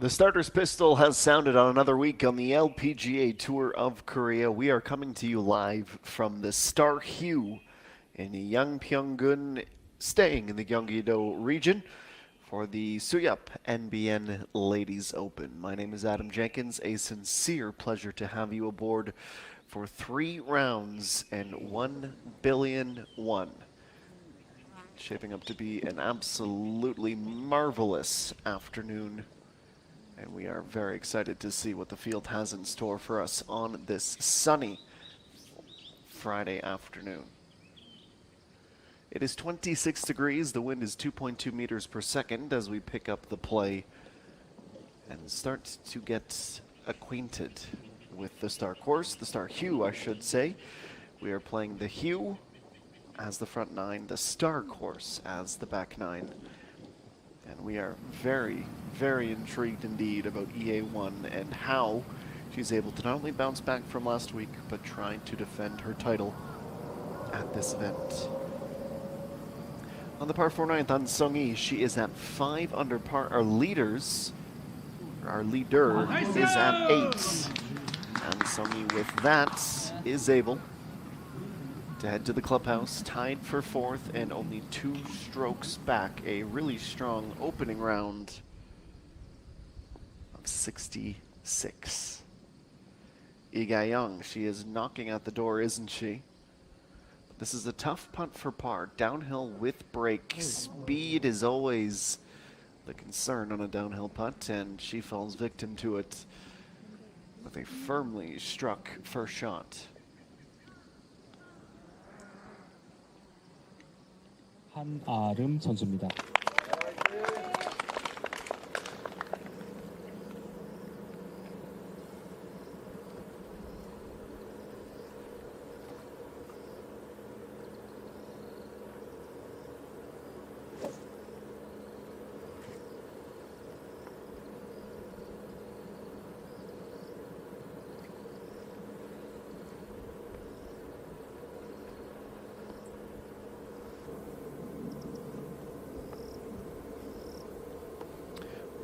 The starter's pistol has sounded on another week on the LPGA Tour of Korea. We are coming to you live from the Suhyup in Yangpyeong-gun, staying in the Gyeonggi-do region for the Suhyup MBN Ladies Open. My name is Adam Jenkins. A sincere pleasure to have you aboard for 3 rounds and 1 billion won. Shaping up to be an absolutely marvelous afternoon. And we are very excited to see what the field has in store for us on this sunny Friday afternoon. It is 26 degrees. The wind is 2.2 meters per second as we pick up the play and start to get acquainted with the star course, the Suhyup, I should say. We are playing the Hue as the front 9, the star course as the back 9. And we are very, very intrigued indeed about EA1 and how she's able to not only bounce back from last week, but try to defend her title at this event. On the par 4 9th on Sung-Yi, she is at 5 under par. Our leader is at 8. And Sung-Yi with that is able to head to the clubhouse, tied for 4th and only 2 strokes back. A really strong opening round of 66. Lee Ga-young, she is knocking at the door, isn't she? This is a tough putt for par. Downhill with break. Speed is always the concern on a downhill putt, and she falls victim to it with a firmly struck first shot. 한아름 선수입니다.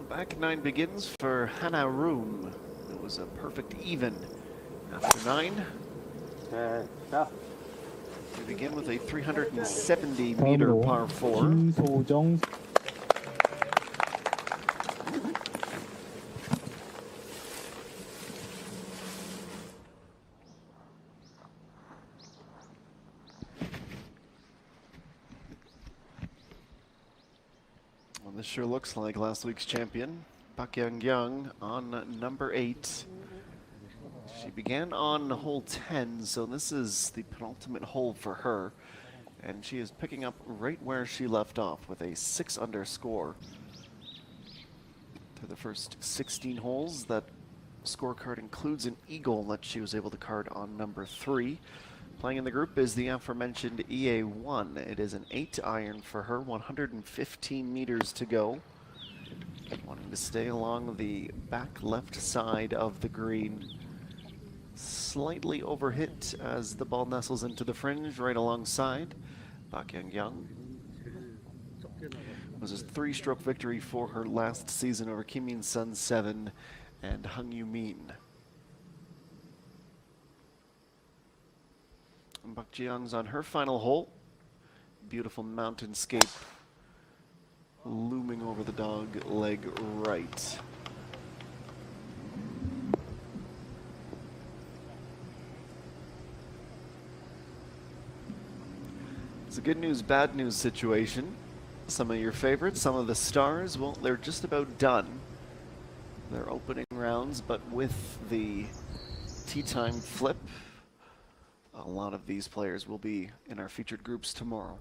Back 9 begins for Hana Room. It was a perfect even after 9. We begin with a 370-meter par 4. 김소정 Well, this sure looks like last week's champion, Park Young on number 8. She began on hole 10, so this is the penultimate hole for her. And she is picking up right where she left off with a 6 under score. To the first 16 holes, that scorecard includes an eagle that she was able to card on number 3. Playing in the group is the aforementioned EA1. It is an 8 iron for her, 115 meters to go. Wanting to stay along the back left side of the green. Slightly overhit as the ball nestles into the fringe right alongside. Park Young was a 3-stroke victory for her last season over Kim Min-sun 7 and Hung Yu-min. Park Ji-young's on her final hole. Beautiful mountainscape looming over the dog leg right. It's a good news, bad news situation. Some of your favorites, some of the stars, well, they're just about done. Their opening rounds, but with the tee time flip, a lot of these players will be in our featured groups tomorrow.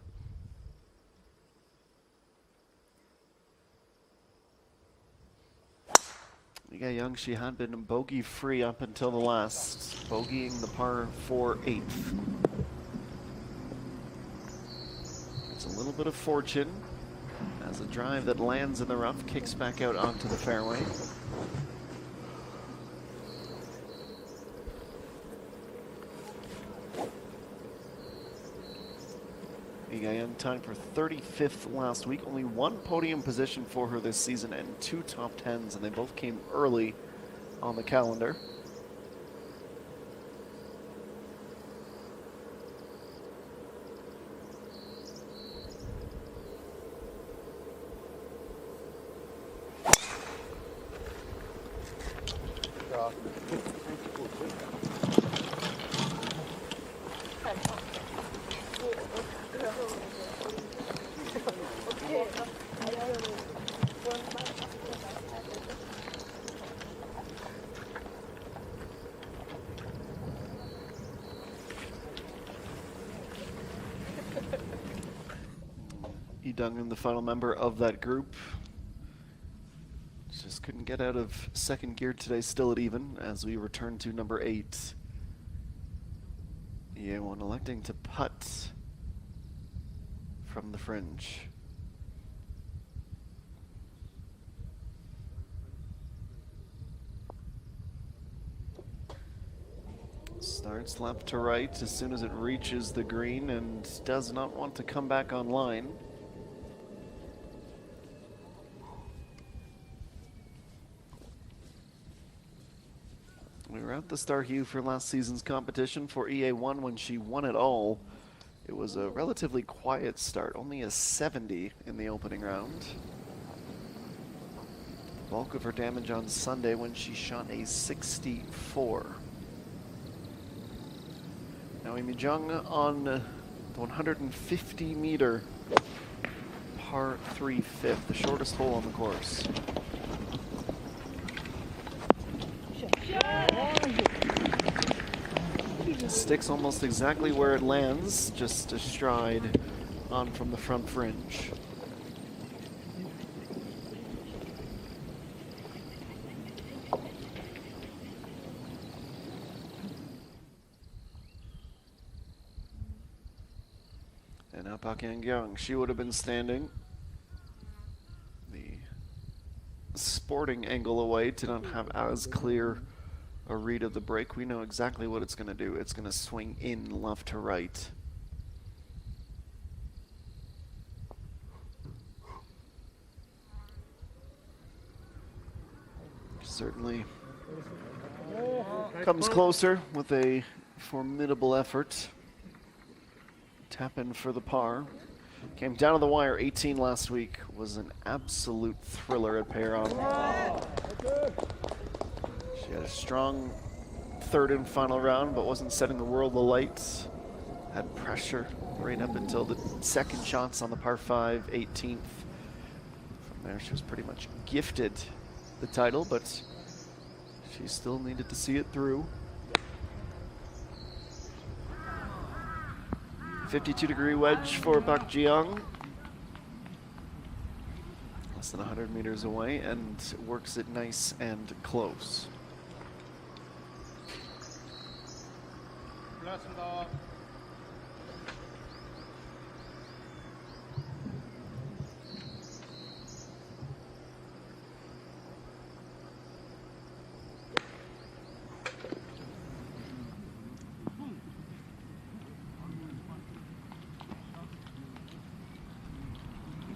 Lee Ga-young, she had been bogey-free up until the last, bogeying the par 4 8th. It's a little bit of fortune as a drive that lands in the rough kicks back out onto the fairway. Young tied for 35th last week. Only one podium position for her this season and 2 top 10s, and they both came early on the calendar. Dungin, the final member of that group, just couldn't get out of second gear today, still at even, as we return to number 8. EA1 electing to putt from the fringe. Starts left to right as soon as it reaches the green and does not want to come back online. We were at the Suhyup for last season's competition for EA1 when she won it all. It was a relatively quiet start, only a 70 in the opening round. The bulk of her damage on Sunday when she shot a 64. Now Imi Jung on the 150-meter par 3 fifth, the shortest hole on the course. Sticks almost exactly where it lands, just a stride on from the front fringe. And now Park Yang-young, she would have been standing the sporting angle away to not have as clear a read of the break. We know exactly what it's going to do. It's going to swing in left to right. Certainly comes closer with a formidable effort. Tap in for the par. Came down to the wire 18 last week. Was an absolute thriller at Peyron. She had a strong third and final round, but wasn't setting the world alight. Had pressure right up until the second shots on the par 5, 18th. From there, she was pretty much gifted the title, but she still needed to see it through. 52-degree wedge for Park Ji-young. Less than 100 meters away, and works it nice and close.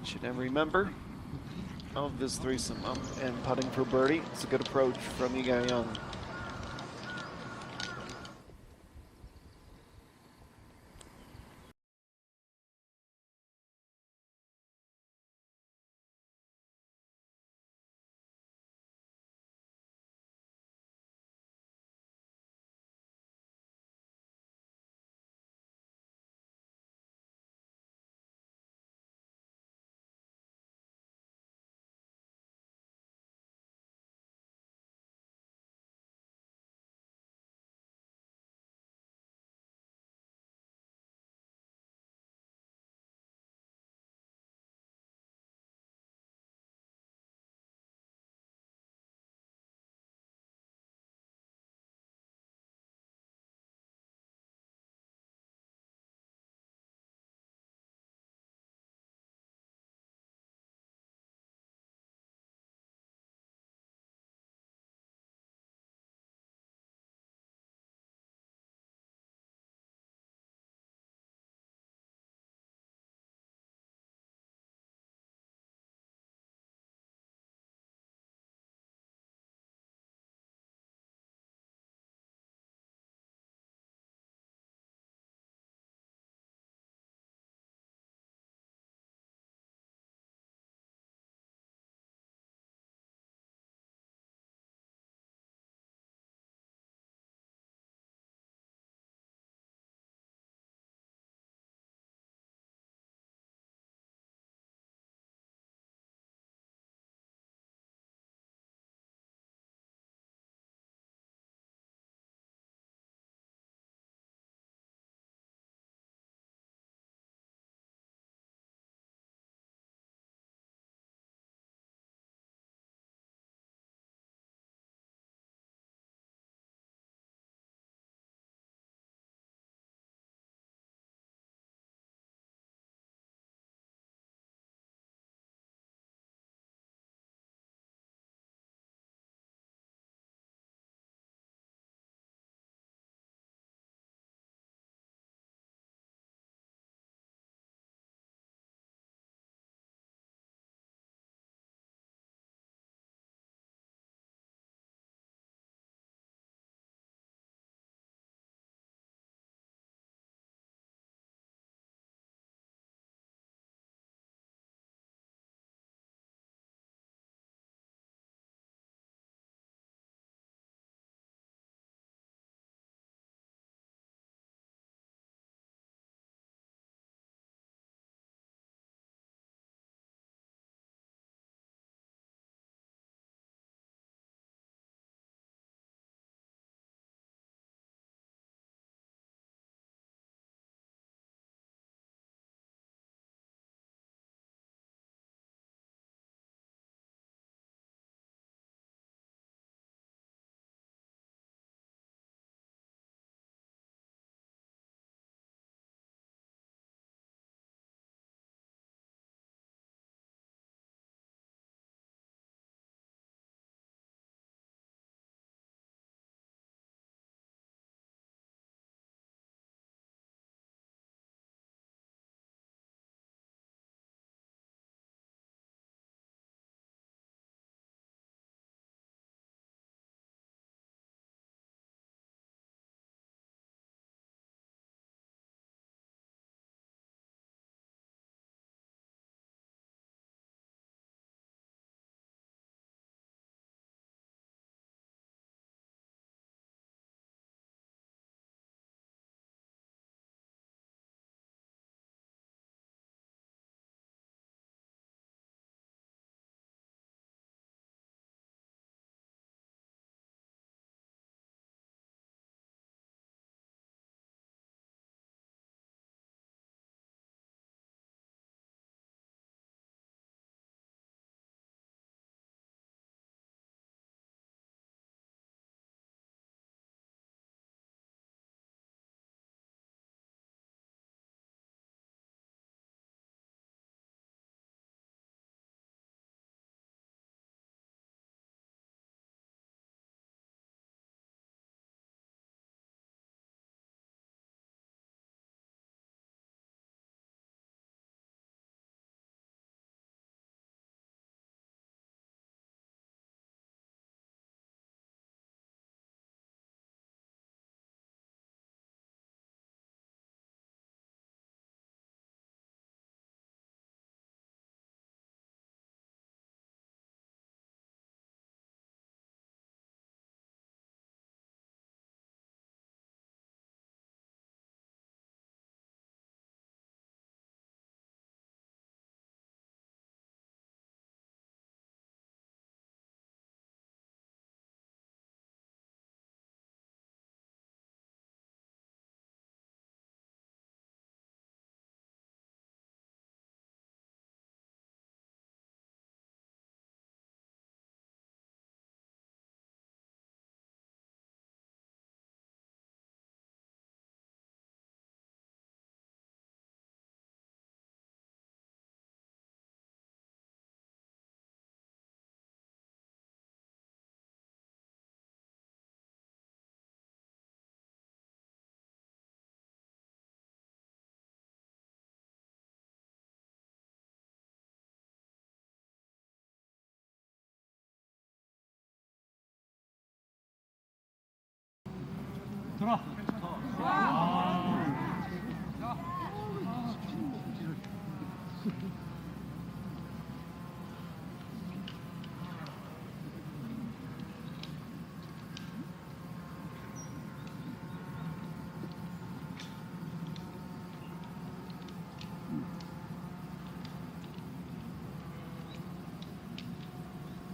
Each and every member of this threesome up and putting for birdie. It's a good approach from Young.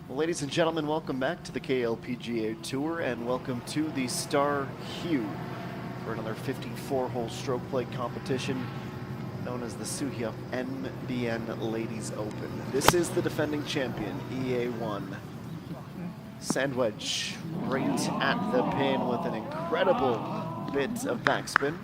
Well, ladies and gentlemen, welcome back to the KLPGA Tour and welcome to the Star Hue for another 54-hole stroke play competition known as the Suhyup MBN Ladies Open. This is the defending champion, EA1. Sand wedge right at the pin with an incredible bit of backspin.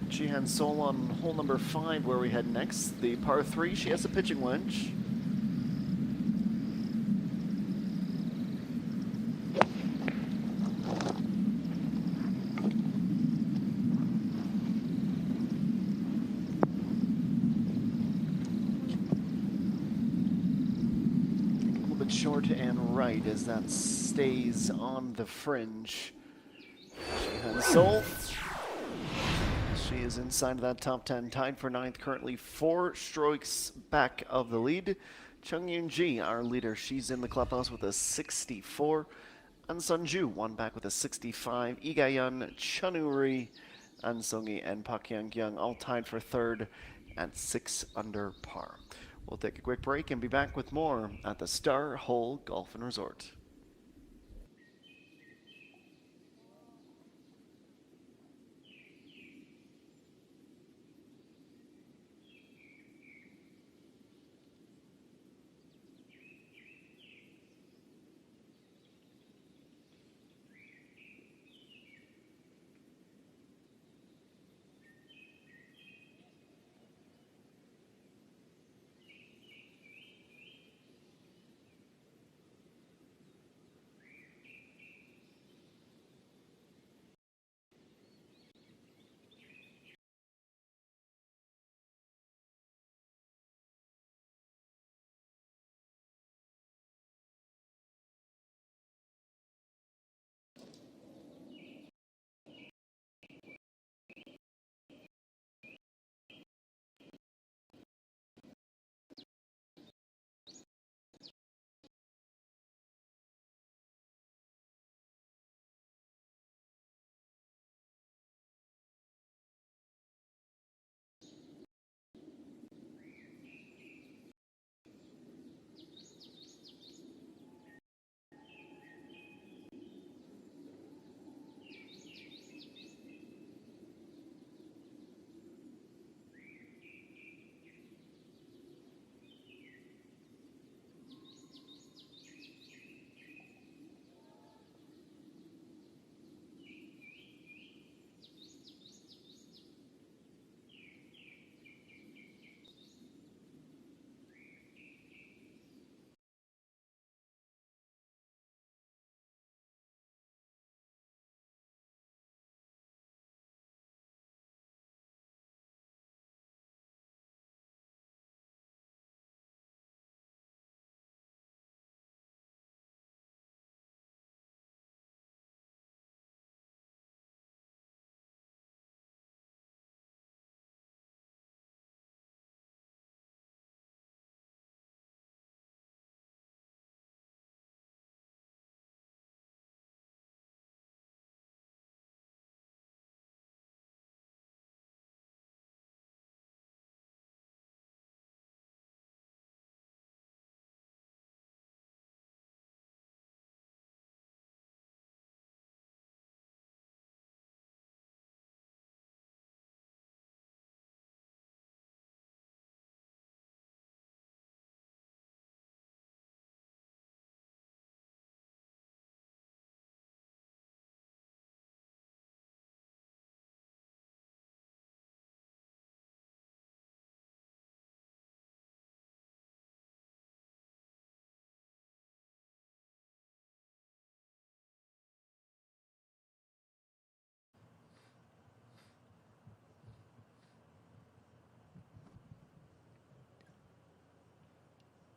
Jihan Sol on hole number 5 where we head next. The par 3, she has a pitching wedge. A little bit short and right as that stays on the fringe. Jihan Sol. She is inside of that top 10, tied for 9th, currently 4 strokes back of the lead. Chung Yoon-ji, our leader, she's in the clubhouse with a 64. An Sunju, one back with a 65. Lee Ga-yeon, Chun Uri, An Sung-hee, and Park Hyung-kyung all tied for 3rd at 6 under par. We'll take a quick break and be back with more at the Star Hole Golf and Resort.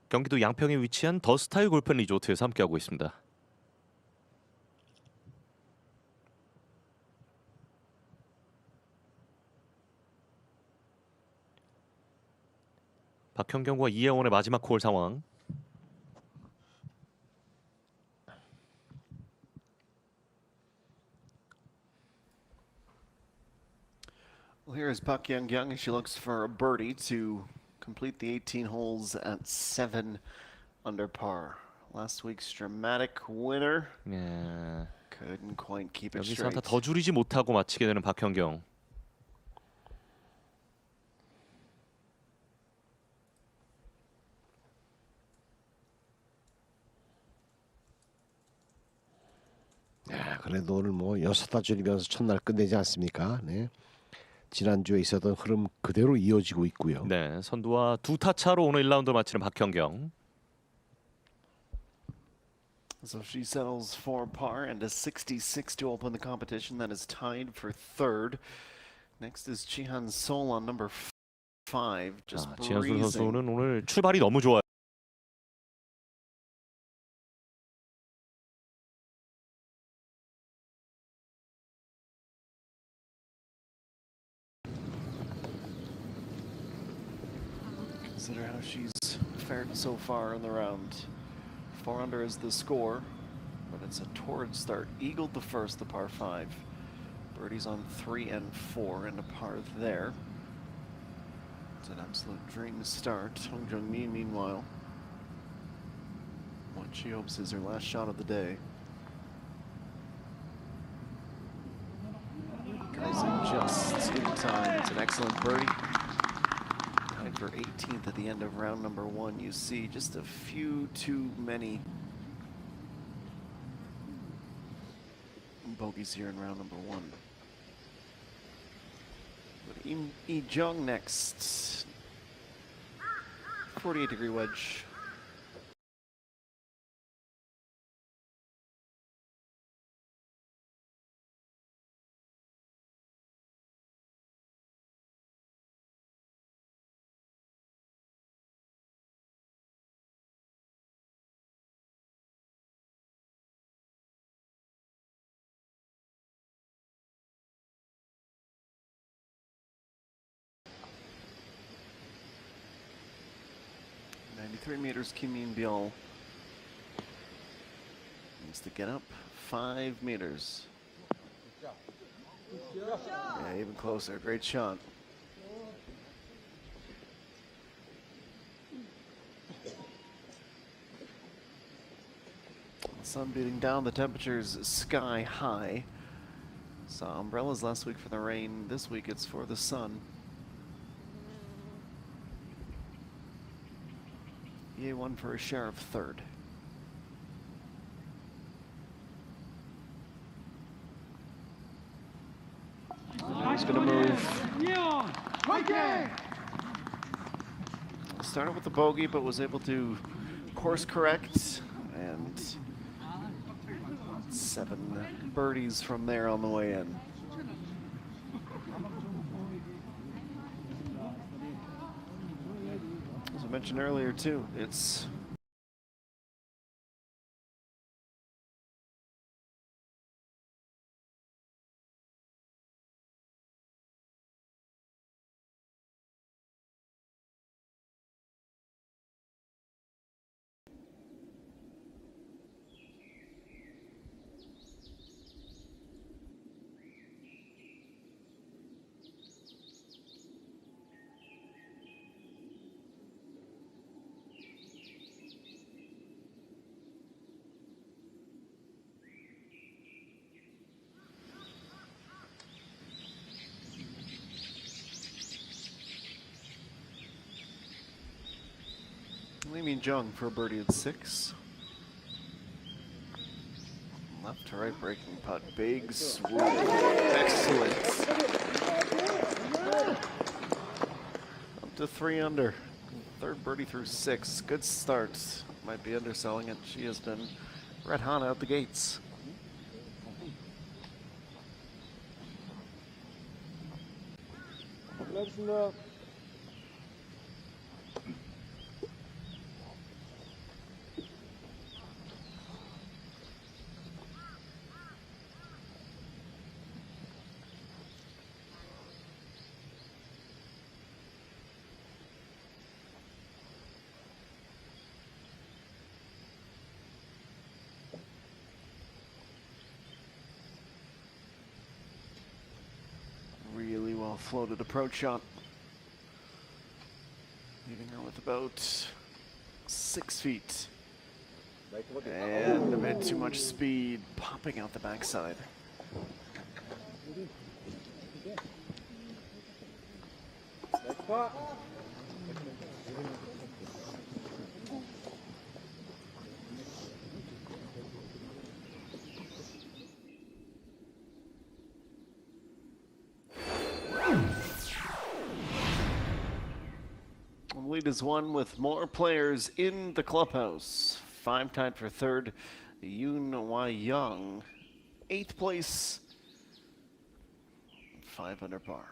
경기도 양평에 위치한 더 스타일 골프 앤 리조트에서 함께하고 있습니다. 박현경과 이혜원의 마지막 홀 상황. Well, here is Pak Young as she looks for a birdie to complete the 18 holes at 7 under par. Last week's dramatic winner 예, couldn't quite keep it 여기서 straight. 더 줄이지 못하고 마치게 되는 박현경. 그래도 오늘 뭐 6타 줄이면서 첫날 끝내지 않습니까? 네. 지난주에 있었던 흐름 그대로 이어지고 있고요. 네, 선두와 2타 차로 오늘 1라운드 마치는 박현경. So she settles for par and a 66 to open the competition. That is tied for third. Next is Chihan Sol on number 5. Just 지한솔 breezing. 선수는 오늘 출발이 너무 좋아요. Consider how she's fared so far in the round. 4 under is the score, but it's a torrid start. Eagled the first, the par 5. Birdies on 3 and 4, and a par there. It's an absolute dream start. Hong Jung-mi, meanwhile, what she hopes is her last shot of the day. Goes in just in time. It's an excellent birdie. Tied for 18th at the end of round number 1. You see just a few too many bogeys here in round number 1. But Lee Jung next. 48-degree wedge. meters, Kim Min-byul needs to get up 5 meters. Yeah, even closer. Great shot. The sun beating down, the temperatures sky high. Saw umbrellas last week for the rain. This week it's for the sun. EA won for a share of third. Now he's going to move. Started with the bogey, but was able to course correct, and 7 birdies from there on the way in. As I mentioned earlier too, it's Lee Min-jung for a birdie at 6. Left to right breaking putt. Big swoop. Excellent. Up to 3 under. 3rd birdie through 6. Good start. Might be underselling it. She has been red hot out the gates. Well floated approach shot. Leaving her with about 6 feet. And a bit too much speed, popping out the backside. The lead is won with more players in the clubhouse. 5 tied for third, Yoon Wai Young. 8th place, 5 under par.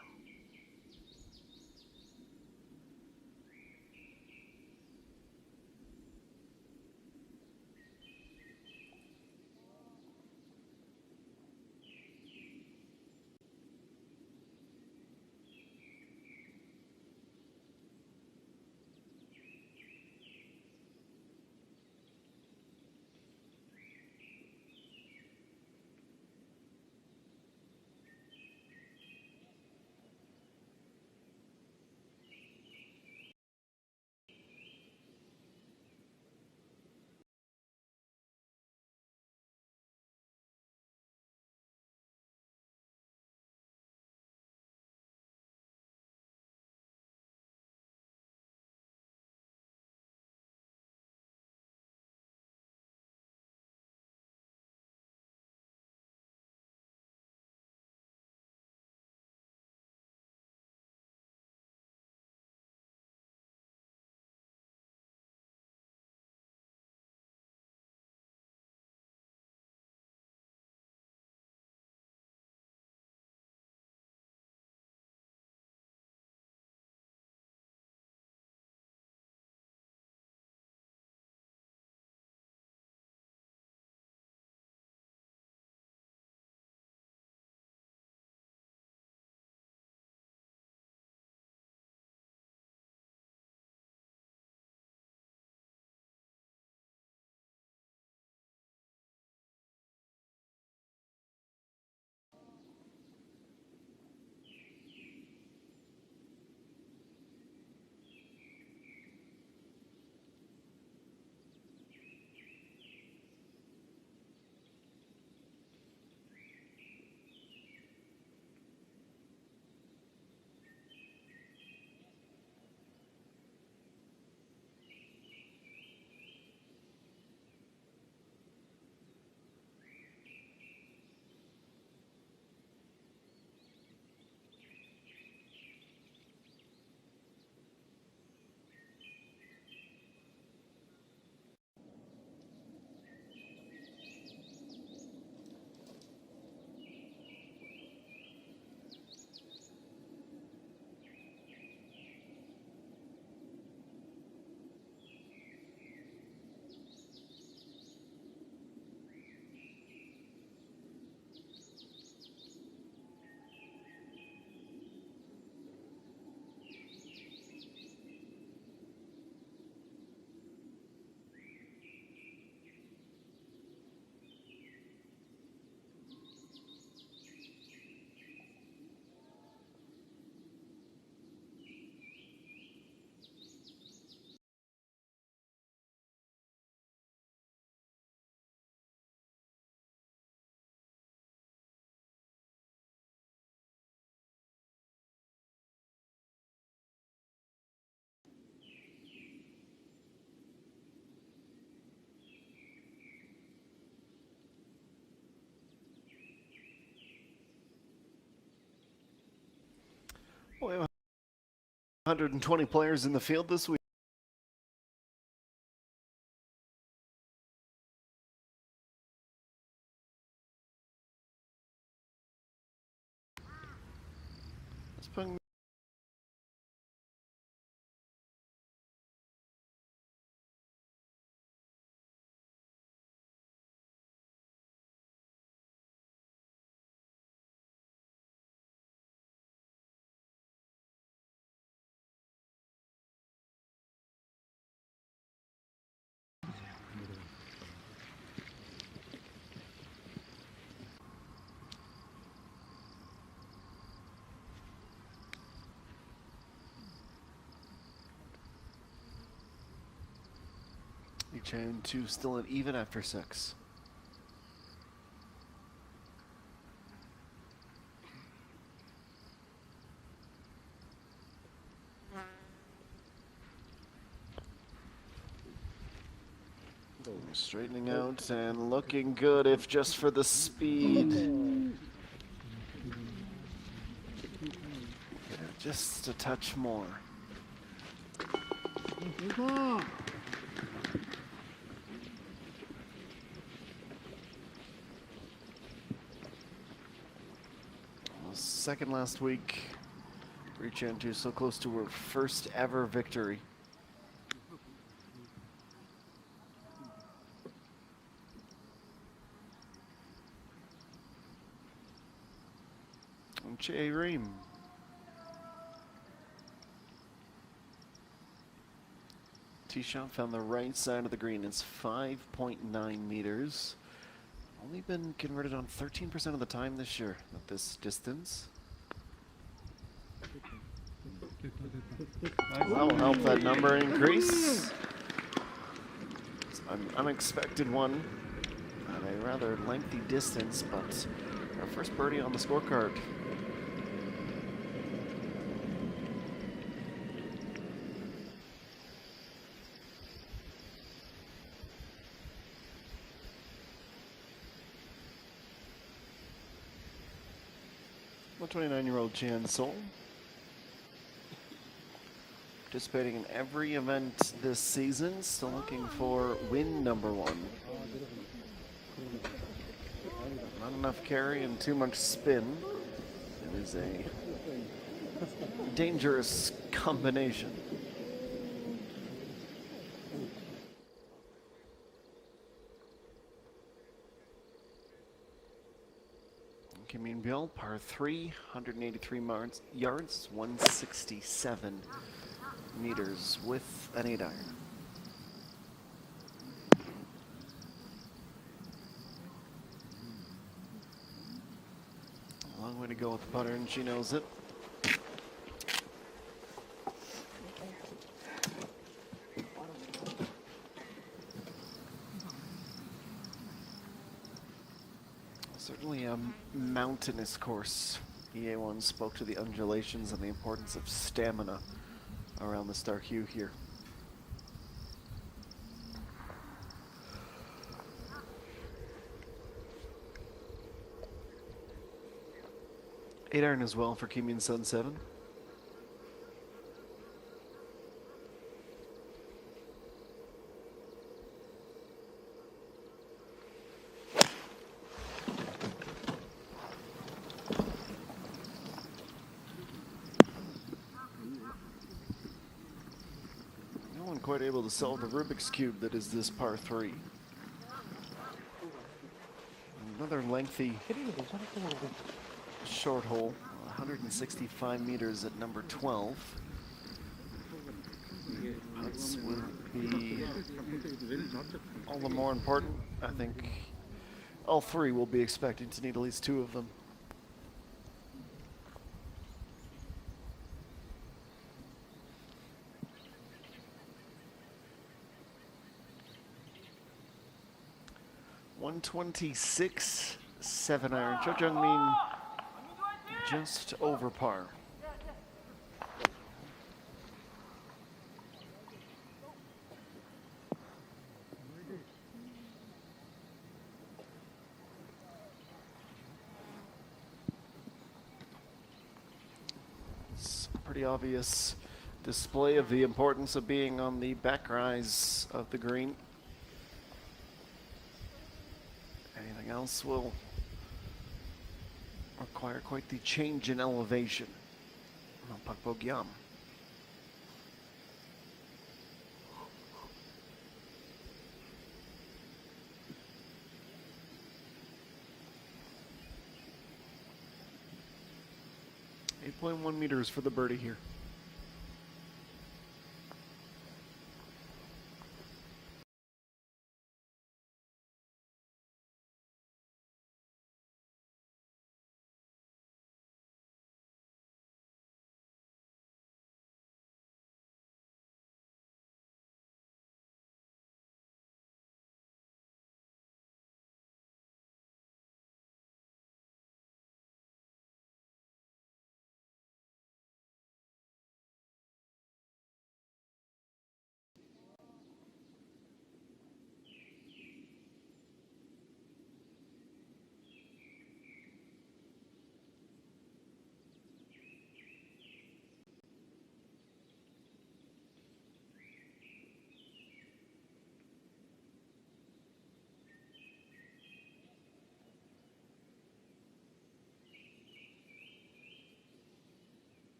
We have 120 players in the field this week. Let's bring Reaching to still an even after 6. Straightening out and looking good, if just for the speed. Yeah, just a touch more. Second last week, reaching to so close to her first ever victory. Jay Ream. Tee shot found the right side of the green. It's 5.9 meters. Only been converted on 13% of the time this year at this distance. That will help that number increase. It's an unexpected one at a rather lengthy distance, but our first birdie on the scorecard. The 29-year-old Chan Sol, participating in every event this season, still looking for win number 1. Not enough carry and too much spin. It is a dangerous combination. Kim Bill, par 3, 183 yards, 167 meters with an 8 iron. A long way to go with the putter, and she knows it. Certainly a mountainous course. EA1 spoke to the undulations and the importance of stamina around the Suhyup here. Eight iron as well for Kim Sun 7. Quite able to solve the Rubik's Cube that is this par 3. Another lengthy short hole, 165 meters at number 12. Putts will be all the more important. I think all 3 will be expecting to need at least 2 of them. .126 7 iron. Cho Jung-min just over par. It's a pretty obvious display of the importance of being on the back rise of the green. Anything else will require quite the change in elevation. Pakbogyam. .1 meters for the birdie here.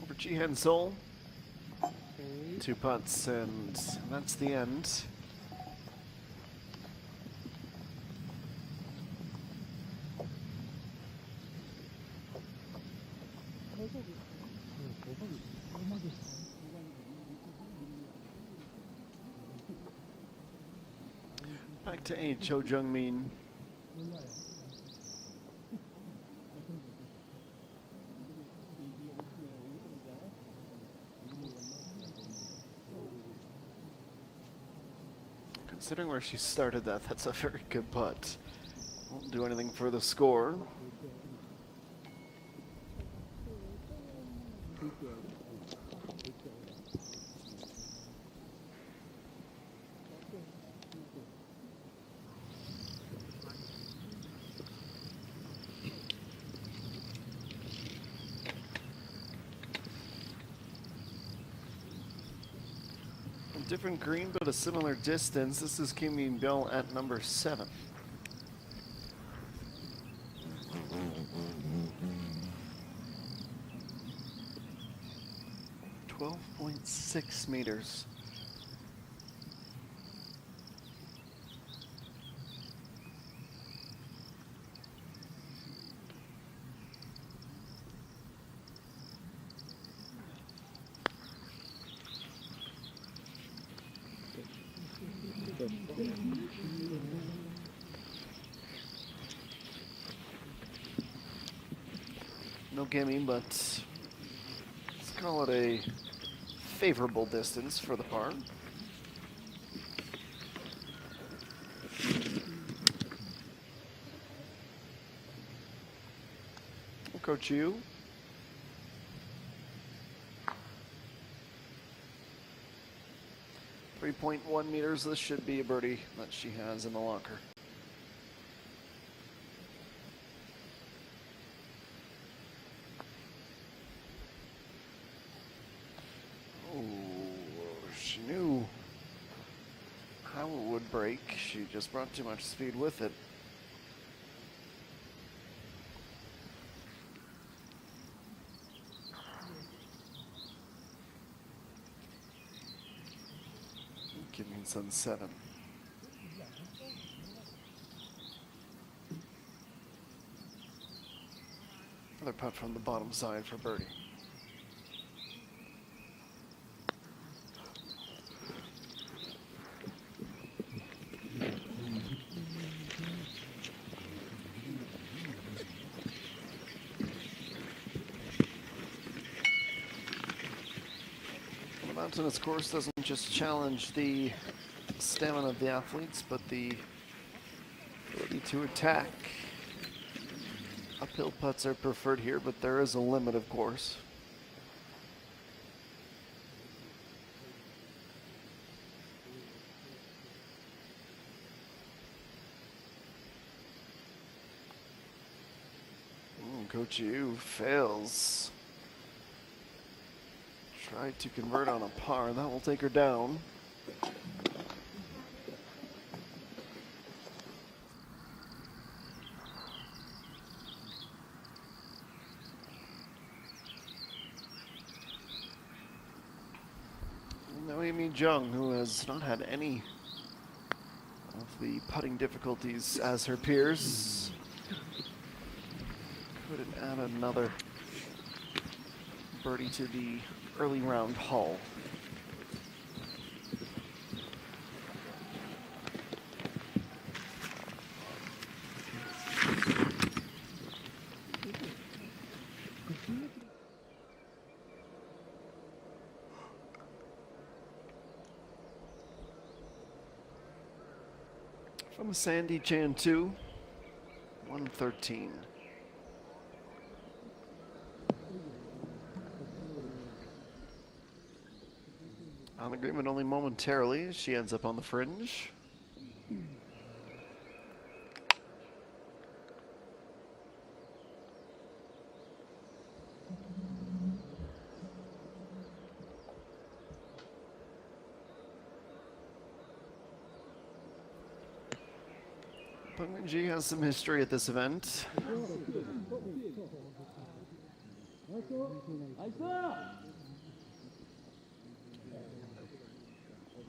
Over Jihan Seoul. 2 putts, and that's the end. Back to 8, Cho Jung-min. Considering where she started that's a very good putt. Won't do anything for the score. Different green, but a similar distance. This is Kim Min-byul at number 7. .6 meters. No gimme, but let's call it a favorable distance for the par. Coach Yu. .1 meters. This should be a birdie that she has in the locker. Oh, she knew how it would break. She just brought too much speed with it. On 7. Another putt from the bottom side for birdie. The mountainous course doesn't just challenge the stamina of the athletes, but the ability to attack. Uphill putts are preferred here, but there is a limit, of course. Coach Yu fails. Tried to convert on a par. That will take her down. Jung, who has not had any of the putting difficulties as her peers, could add another birdie to the early round haul. From Sandy Chan 2, 113. On agreement only momentarily, she ends up on the fringe. ENG has some history at this event.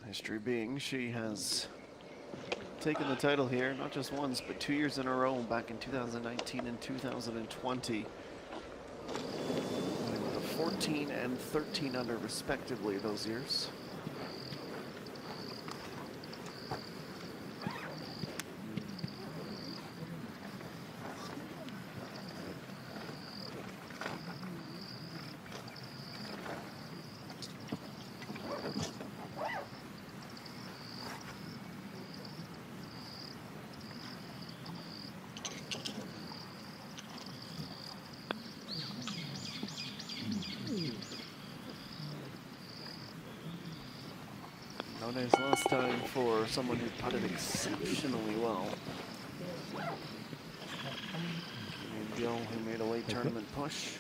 History being she has taken the title here not just once but 2 years in a row, back in 2019 and 2020. With a 14 and 13 under respectively those years. Nowadays, last time for someone who putted exceptionally well. Bill, who made a late tournament push.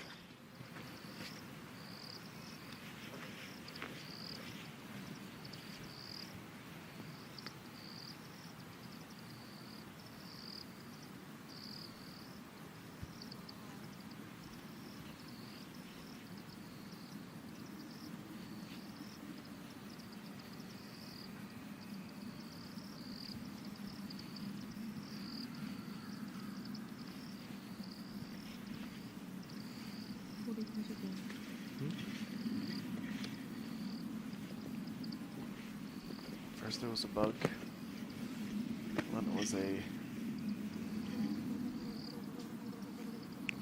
First there was a bug, then it was a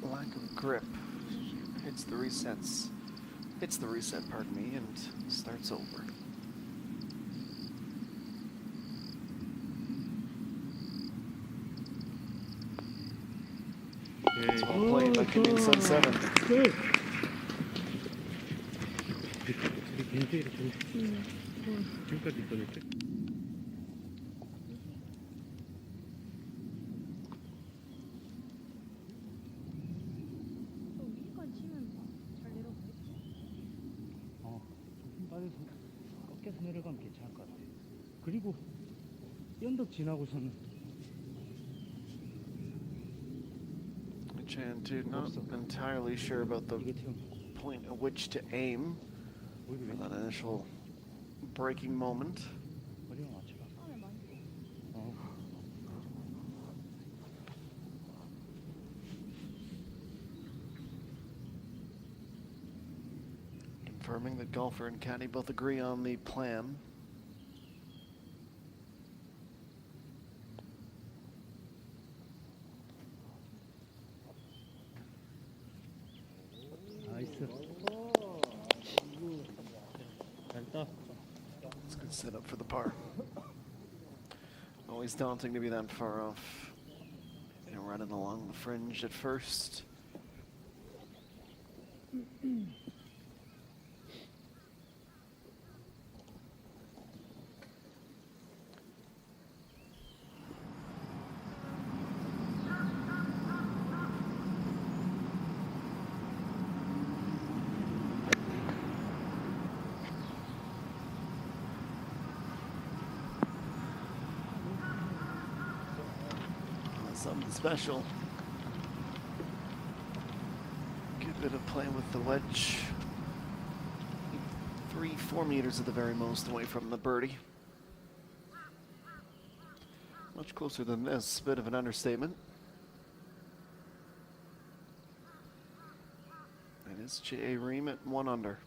lack of grip. Hits the reset, pardon me, and starts over. It's well played by Kim Sun 7. 꺾여서 내려가면 괜찮을 것 같아. 그리고 연덕 지나고서는 Chan too, not entirely sure about the point at which to aim for that initial braking moment. Confirming that golfer and caddy both agree on the plan. It's a good setup for the par. Always daunting to be that far off. You know, running along the fringe at first. Something special. Good bit of play with the wedge. 3-4 meters at the very most away from the birdie. Much closer than this, bit of an understatement. It is J.A. Ream at 1 under.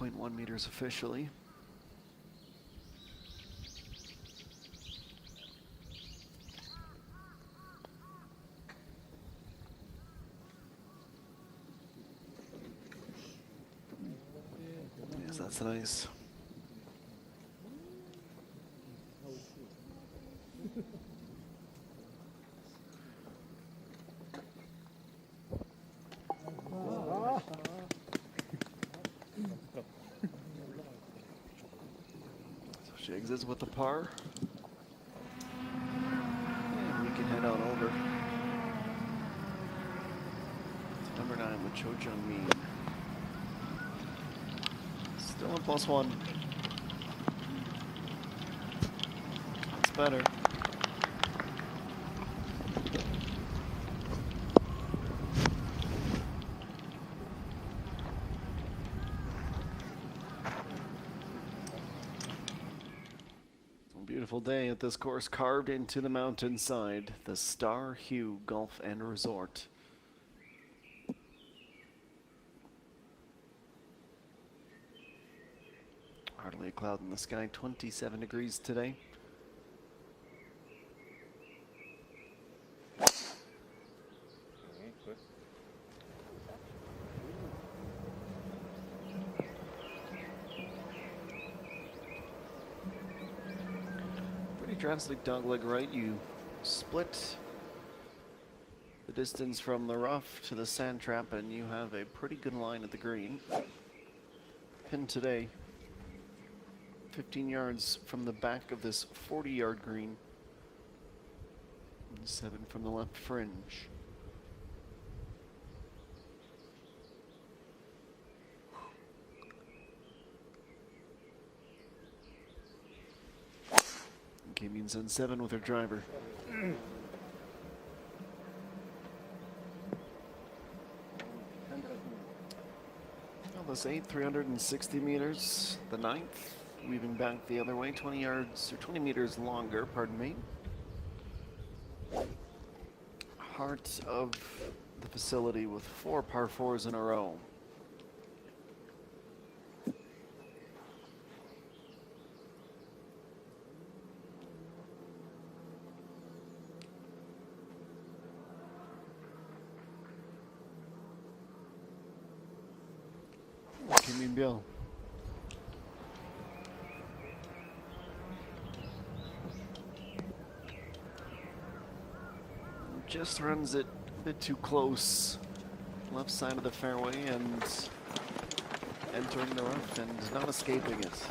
.1 meters officially. Yes, that's nice. She exits with the par. And we can head on over to number 9 with Cho Jung-min. Still in +1. better. Beautiful day at this course, carved into the mountainside, the Suhyup Golf and Resort. Hardly a cloud in the sky, 27 degrees today. Drastic dogleg right, you split the distance from the rough to the sand trap and you have a pretty good line at the green. Pin today 15 yards from the back of this 40-yard green and 7 from the left fringe. Means on 7 with her driver. Well, this 8, 360 meters. The 9th, weaving back the other way, 20 yards or 20 meters longer, pardon me. Heart of the facility with 4 par 4s in a row. Bill. Just runs it a bit too close. Left side of the fairway and entering the rough and not escaping it.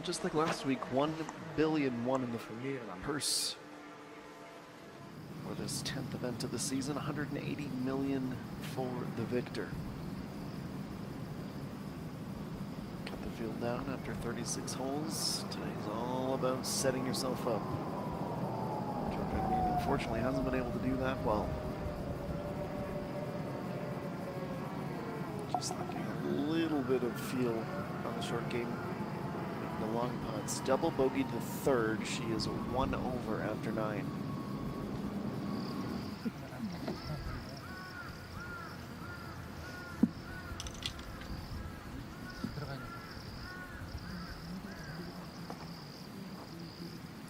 Just like last week, 1 billion in the purse for this 10th event of the season, 180 million for the victor. Cut the field down after 36 holes. Today's all about setting yourself up. Unfortunately, hasn't been able to do that well. Just lacking a little bit of feel on the short game. The long putts, double bogeyed the 3rd. She is 1 over after 9.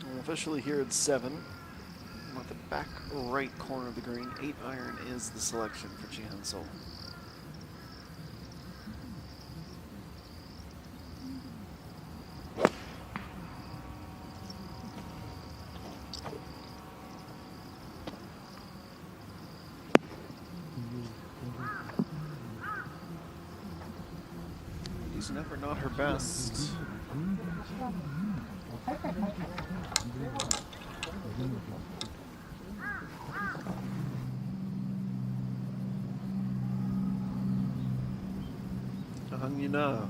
Well, officially here at 7, at the back right corner of the green, 8 iron is the selection for Ji Han-sol. Never not her best. Hang-Yuna.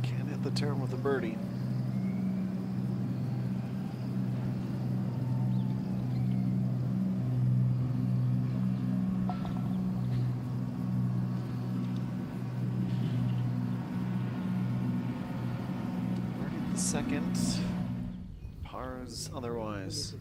Can't hit the turn with a birdie. Second, pars otherwise.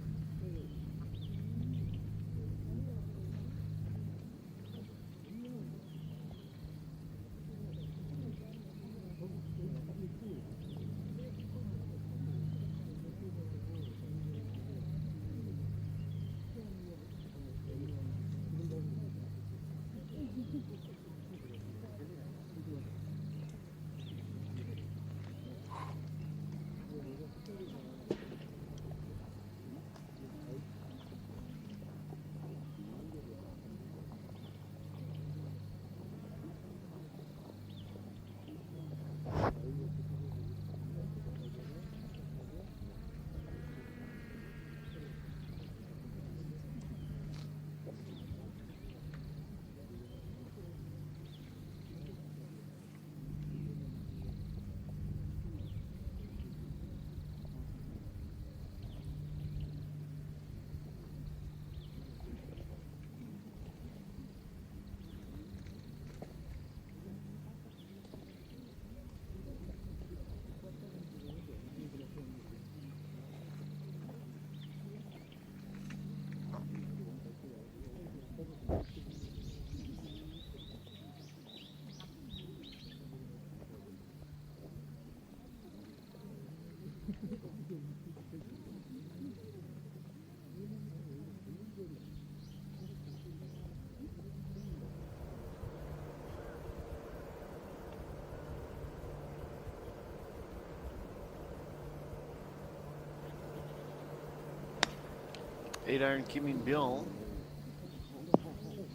8-iron Kim Min-byul,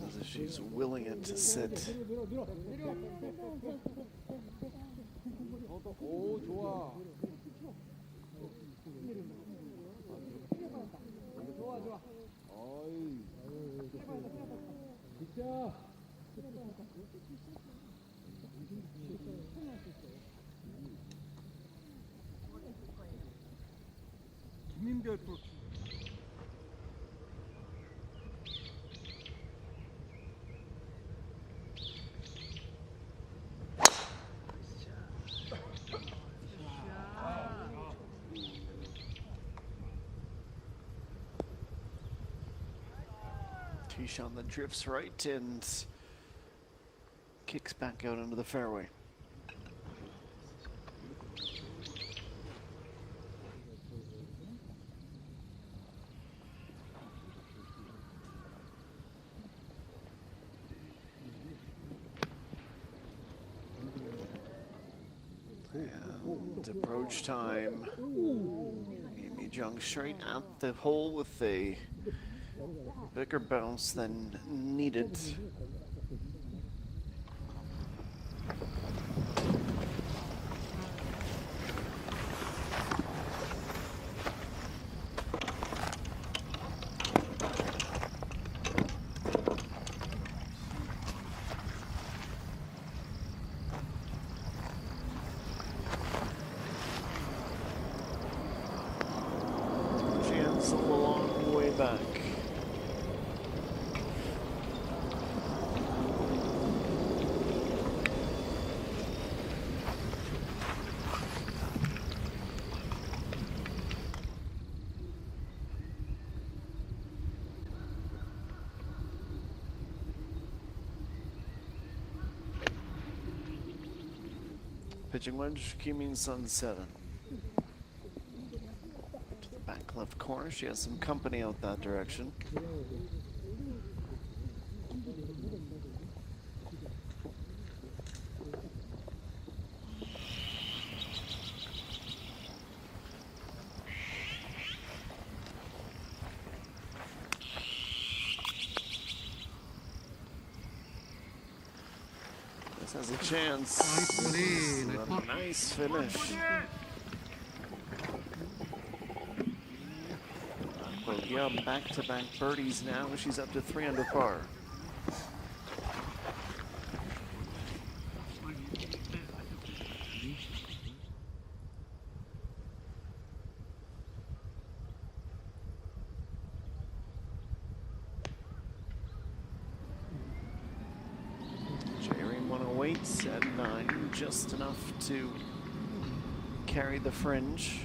as if she's willing it to sit. 오 좋아. 좋아 좋아. 어이. 진짜. 김민별 프로. Tee shot that drifts right and kicks back out into the fairway. And approach time. Amy Jung straight at the hole with a bigger bounce than needed. Chance a long way back. Pitching wedge, Kim Min-sun 7. To the back left corner, she has some company out that direction. This has a chance. A nice finish. Yeah, back-to-back birdies now. She's up to 3 under par. Jerry 108 at 9, just enough to carry the fringe.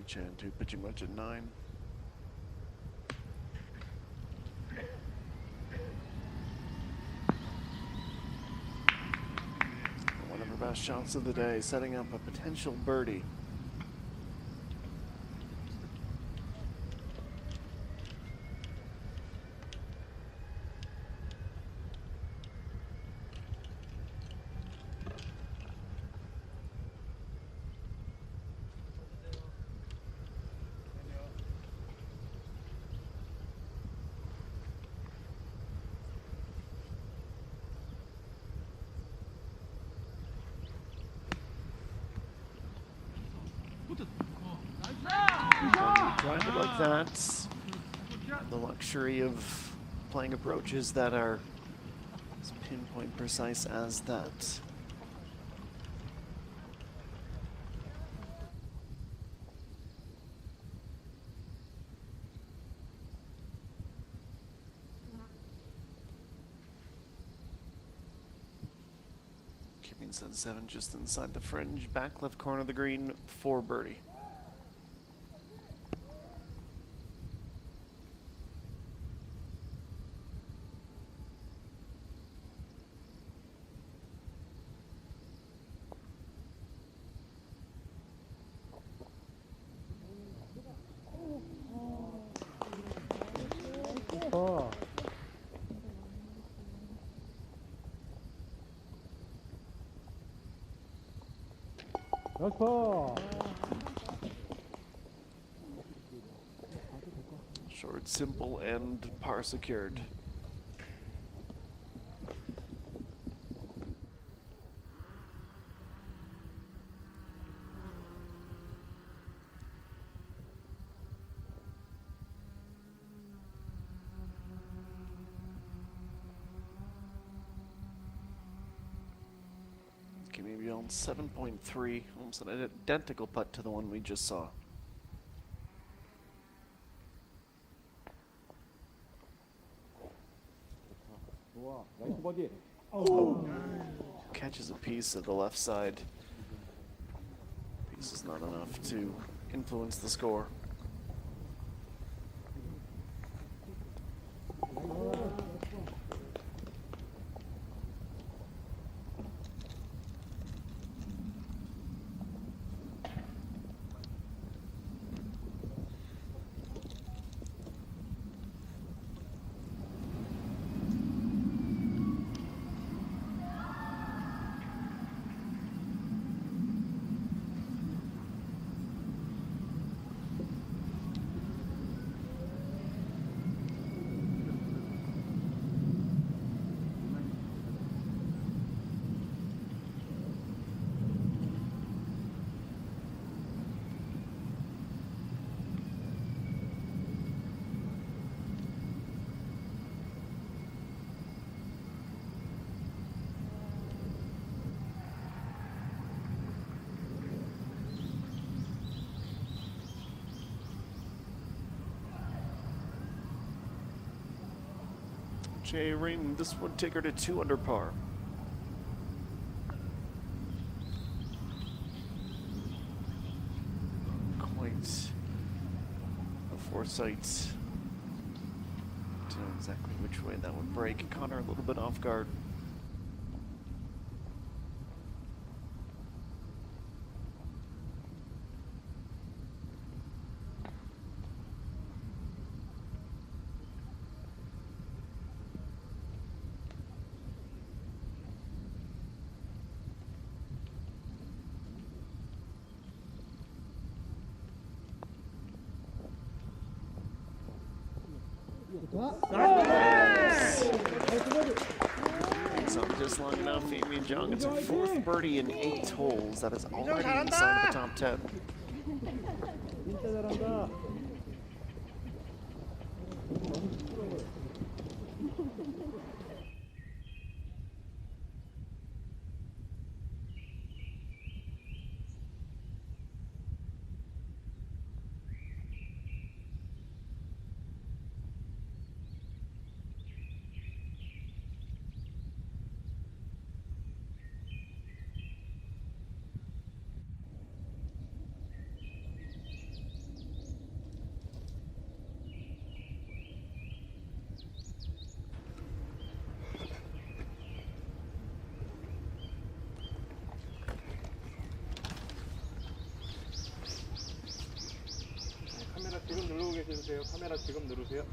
Chan 2 pitching wedge at 9. One of her best shots of the day, setting up a potential birdie. Drive it like that. The luxury of playing approaches that are as pinpoint precise as that. Kim Min-sun 7 just inside the fringe, back left corner of the green for birdie. 어. 여섯. Short, simple, and par secured. Maybe on 7.3, almost an identical putt to the one we just saw. 좋아. 나이스 버디. Catches a piece of the left side. Piece is not enough to influence the score. Jay Ring, this would take her to 2 under par. Quite a foresight to know exactly which way that would break. Connor a little bit off guard. So just long enough, Amy and Jong. It's her 4th birdie in 8 holes. That is already inside the top 10. 진짜 잘한다. 카메라 지금 누르고 계세요. 카메라 지금 누르세요.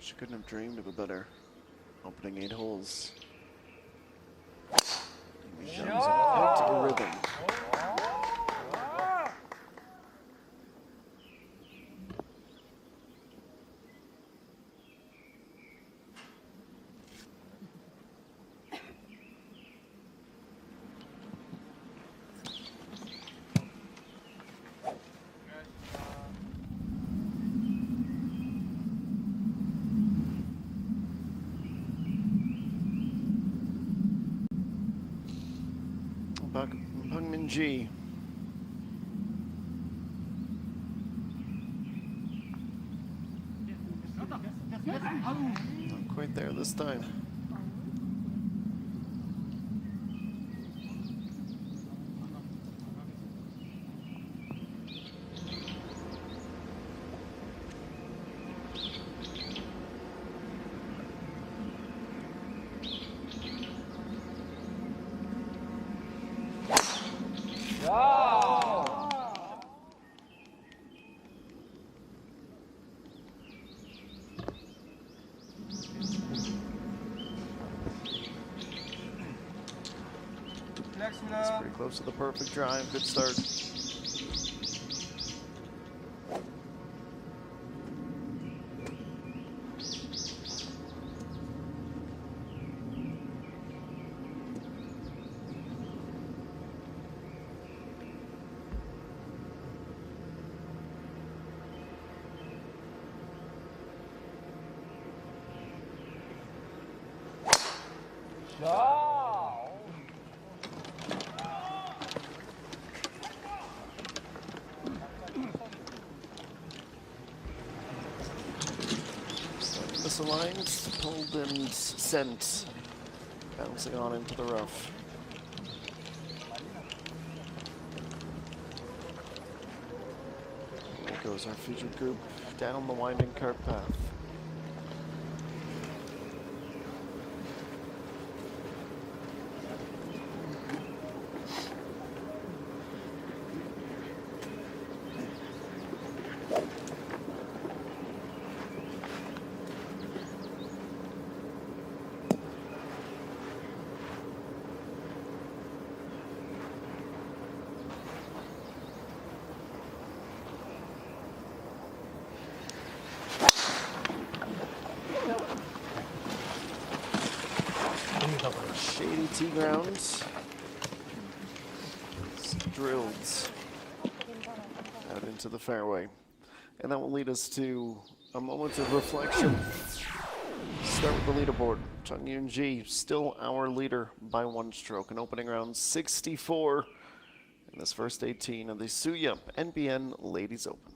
She couldn't have dreamed of a better opening 8 holes. Amy Jong's quite a rhythm. G. Not quite there this time. It's pretty close to the perfect drive. Good start. Misaligned, pulled and sent, bouncing on into the rough. There goes our future group down the winding cart path. Shady tee ground. It's drilled out into the fairway. And that will lead us to a moment of reflection. Start with the leaderboard. ENG still our leader by 1 stroke. In opening round 64 in this first 18 of the Suhyup MBN Ladies Open.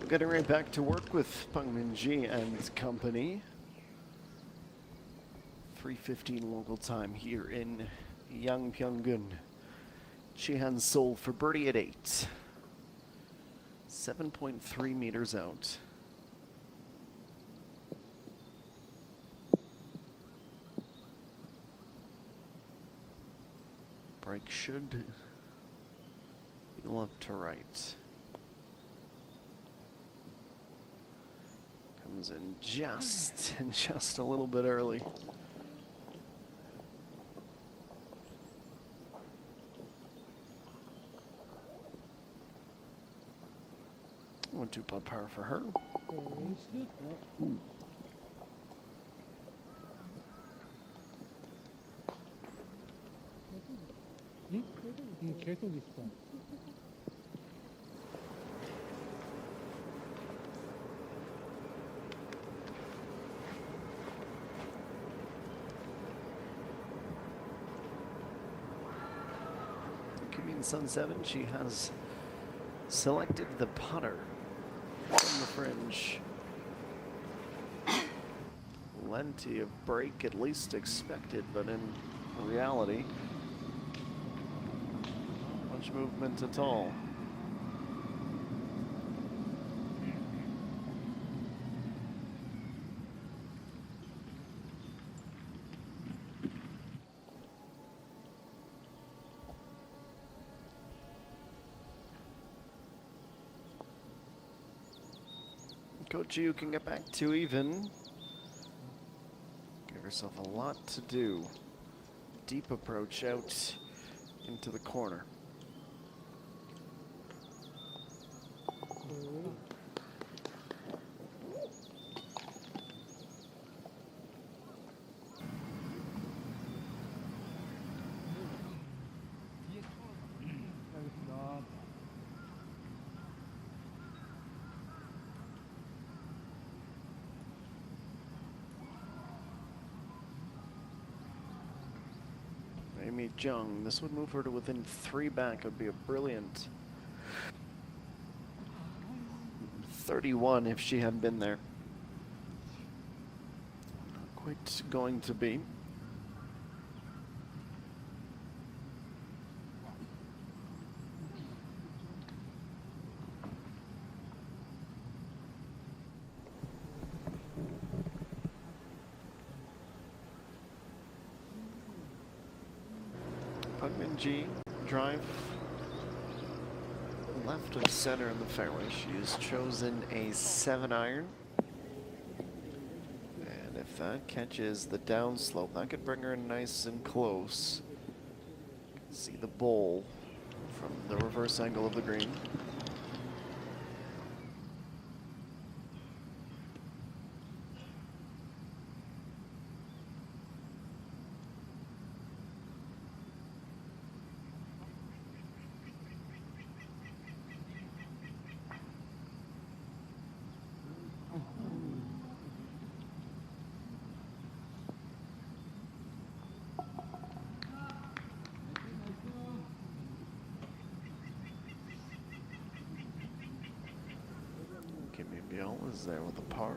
Getting right back to work with Pangminji and company. 3:15 local time here in Yangpyeonggun. Chihan Seoul for birdie at 8. 7.3 meters out. Break should be left to right. Comes in just a little bit early. One two putt par for her. 계속 있어. Sun 7, she has selected the putter from the fringe. Plenty of break, at least expected, but in reality, not much movement at all. Coach, you can get back to even. Give herself a lot to do. Deep approach out into the corner. Amy Jung, this would move her to within 3 back. It would be a brilliant 31 if she had been there. Not quite going to be. Pangminji drive left of center in the fairway. She has chosen a 7-iron. And If that catches the downslope, that could bring her nice and close. See the bowl from the reverse angle of the green. MBN is there with a par.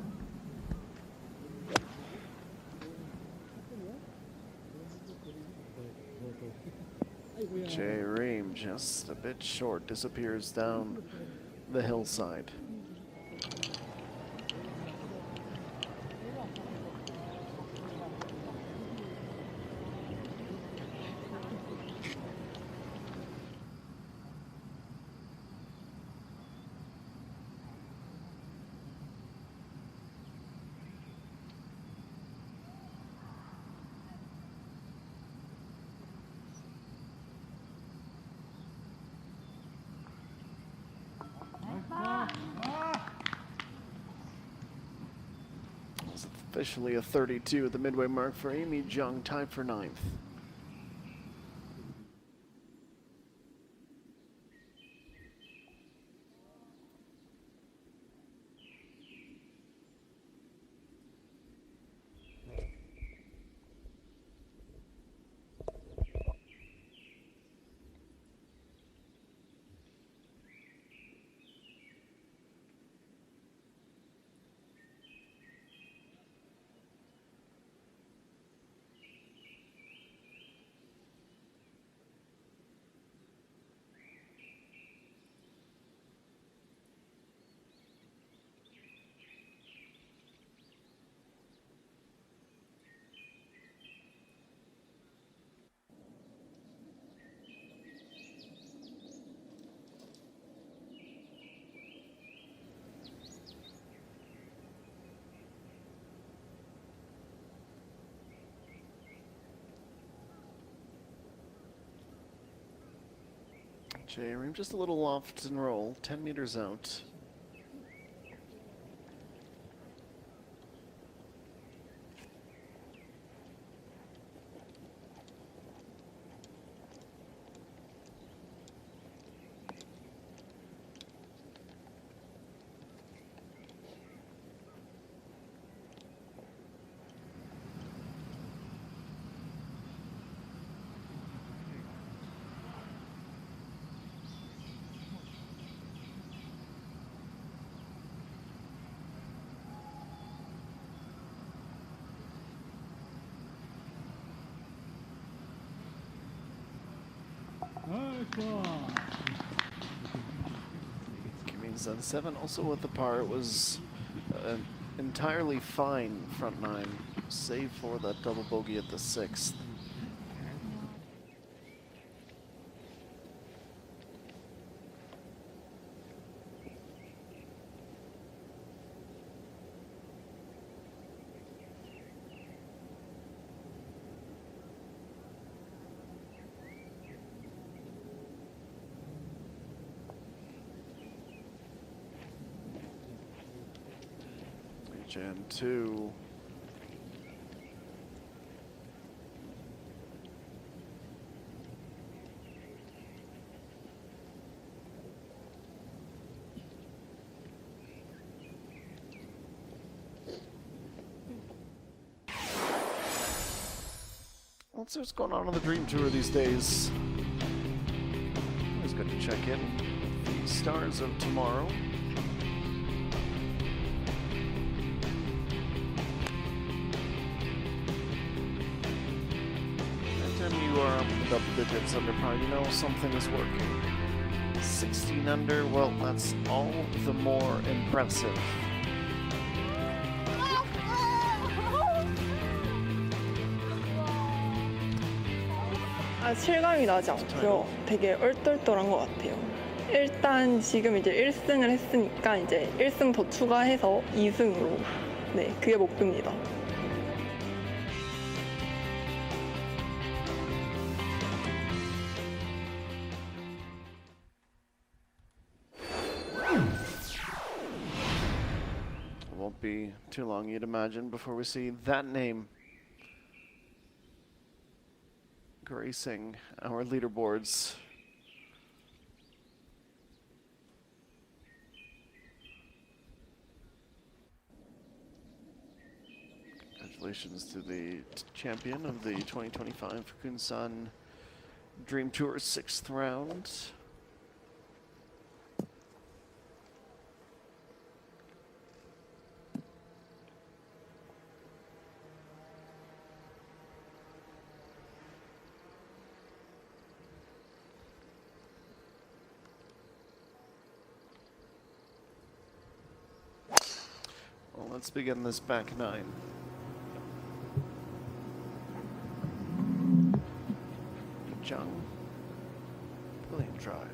Jay Ream just a bit short, disappears down the hillside. It's officially a 32 at the midway mark for Amy Jung, tied for 9th. Jay Ream just a little loft and roll, 10 meters out. Cummings on 7, also with the par. It was an entirely fine front 9, save for that double bogey at the 6th. Gen 2. Let's see what's going on the Dream Tour these days. Always good to check in with the stars of tomorrow. You are up in the double digits under par, you know something is working. 16 under, well, that's all the more impressive. 실감이 나지 않고요. 되게 얼떨떨한 것 같아요. 일단 지금 이제 1승을 했으니까 이제 1승 더 추가해서 2승으로 네, 그게 목표입니다. won't be too long, you'd imagine, before we see that name gracing our leaderboards. Congratulations to the champion of the 2025 Kunsan Dream Tour 6th round. Well, let's begin this back nine. Jung, brilliant drive.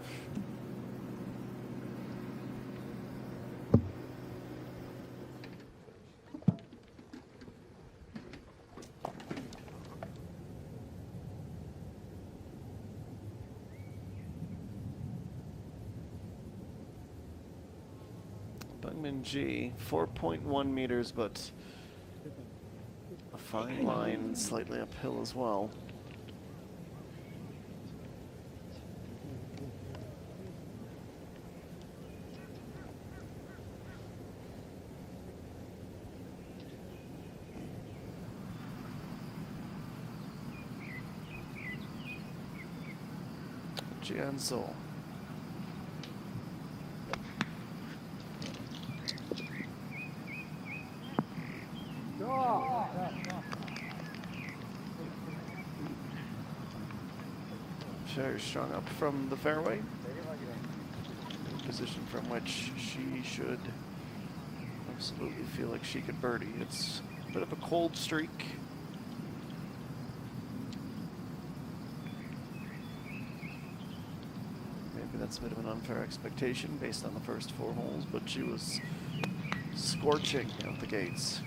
Bungmin G, 4.1 meters, but a fine line slightly uphill as well. Jianzhou. Very strong up from the fairway. Position from which she should absolutely feel like she could birdie. It's a bit of a cold streak. Maybe that's a bit of an unfair expectation based on the first 4 holes, but she was scorching out the gates.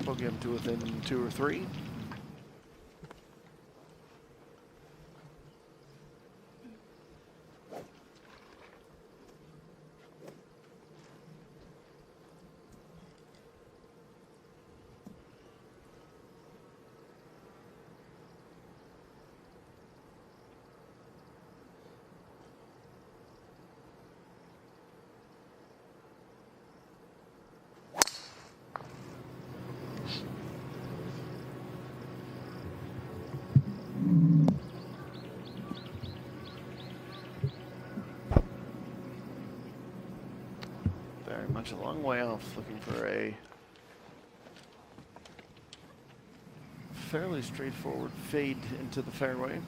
Bogey up to within 2 or 3. Much a long way off, looking for a fairly straightforward fade into the fairway.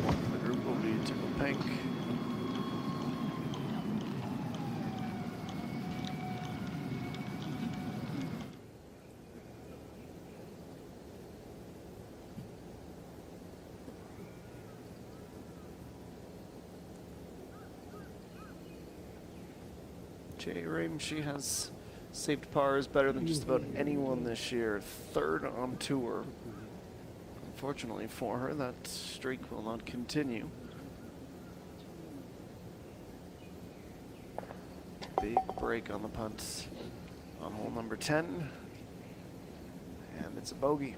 One in the group will be Tickle Pink. Reem, she has saved pars better than just about anyone this year. 3rd on tour. Unfortunately for her, that streak will not continue. Big break on the punt on hole number 10. And it's a bogey.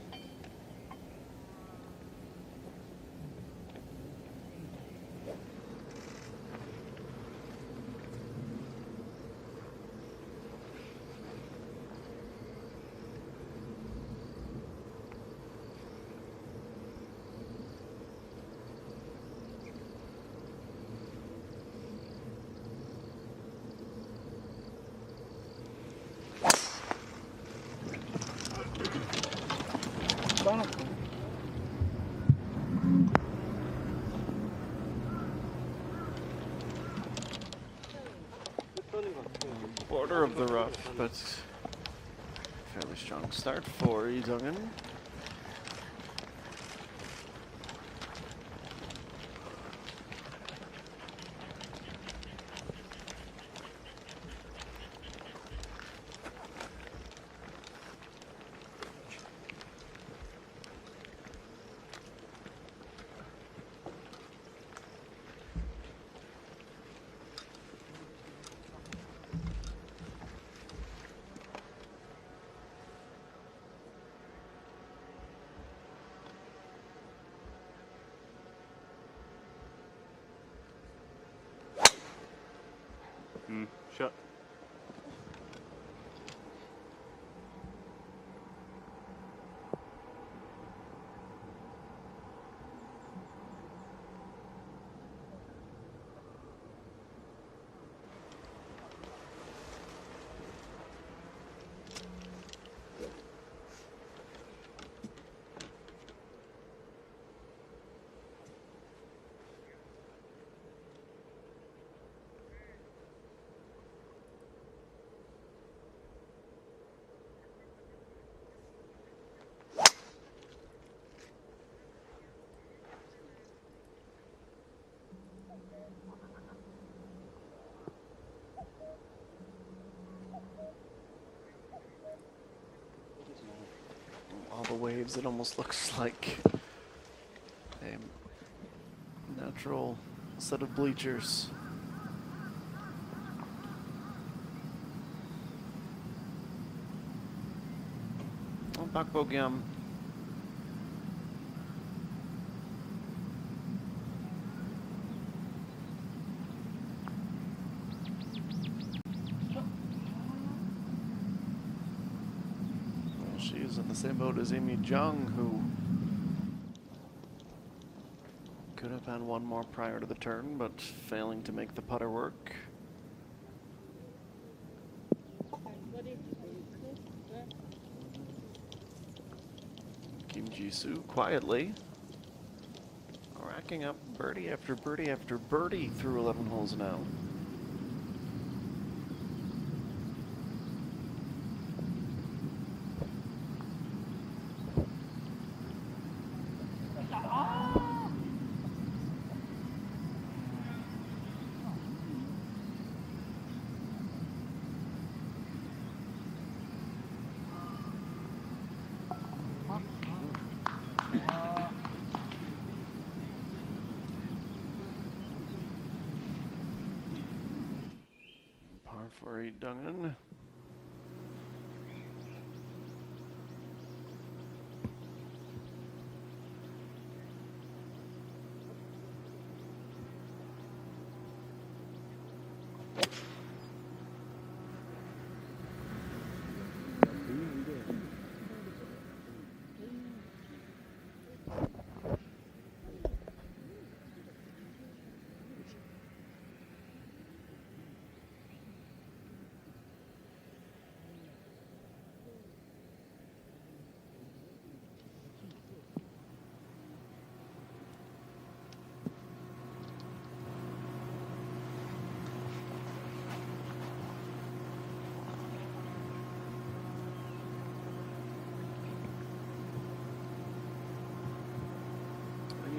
Border of the rough, but fairly strong start for Lee Dong-eun. waves, it almost looks like a natural set of bleachers. Oh, Bakbogyam. She's in the same boat as Amy Jung, who could have had one more prior to the turn, but failing to make the putter work. Kim Ji-soo quietly racking up birdie after birdie after birdie through 11 holes now. Par for Lee Dungin.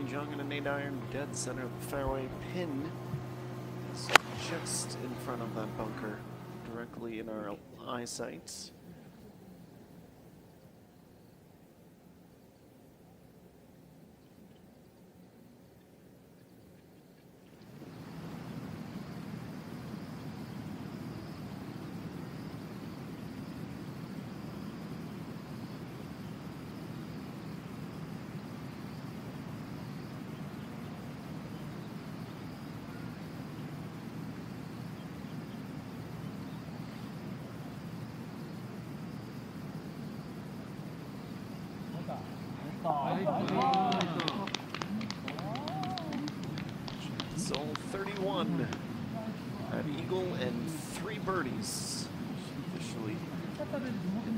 Jung in an 8-iron, dead center of the fairway. Pin is just in front of that bunker, directly in our eyesight. So 31 at Eagle and 3 birdies. Officially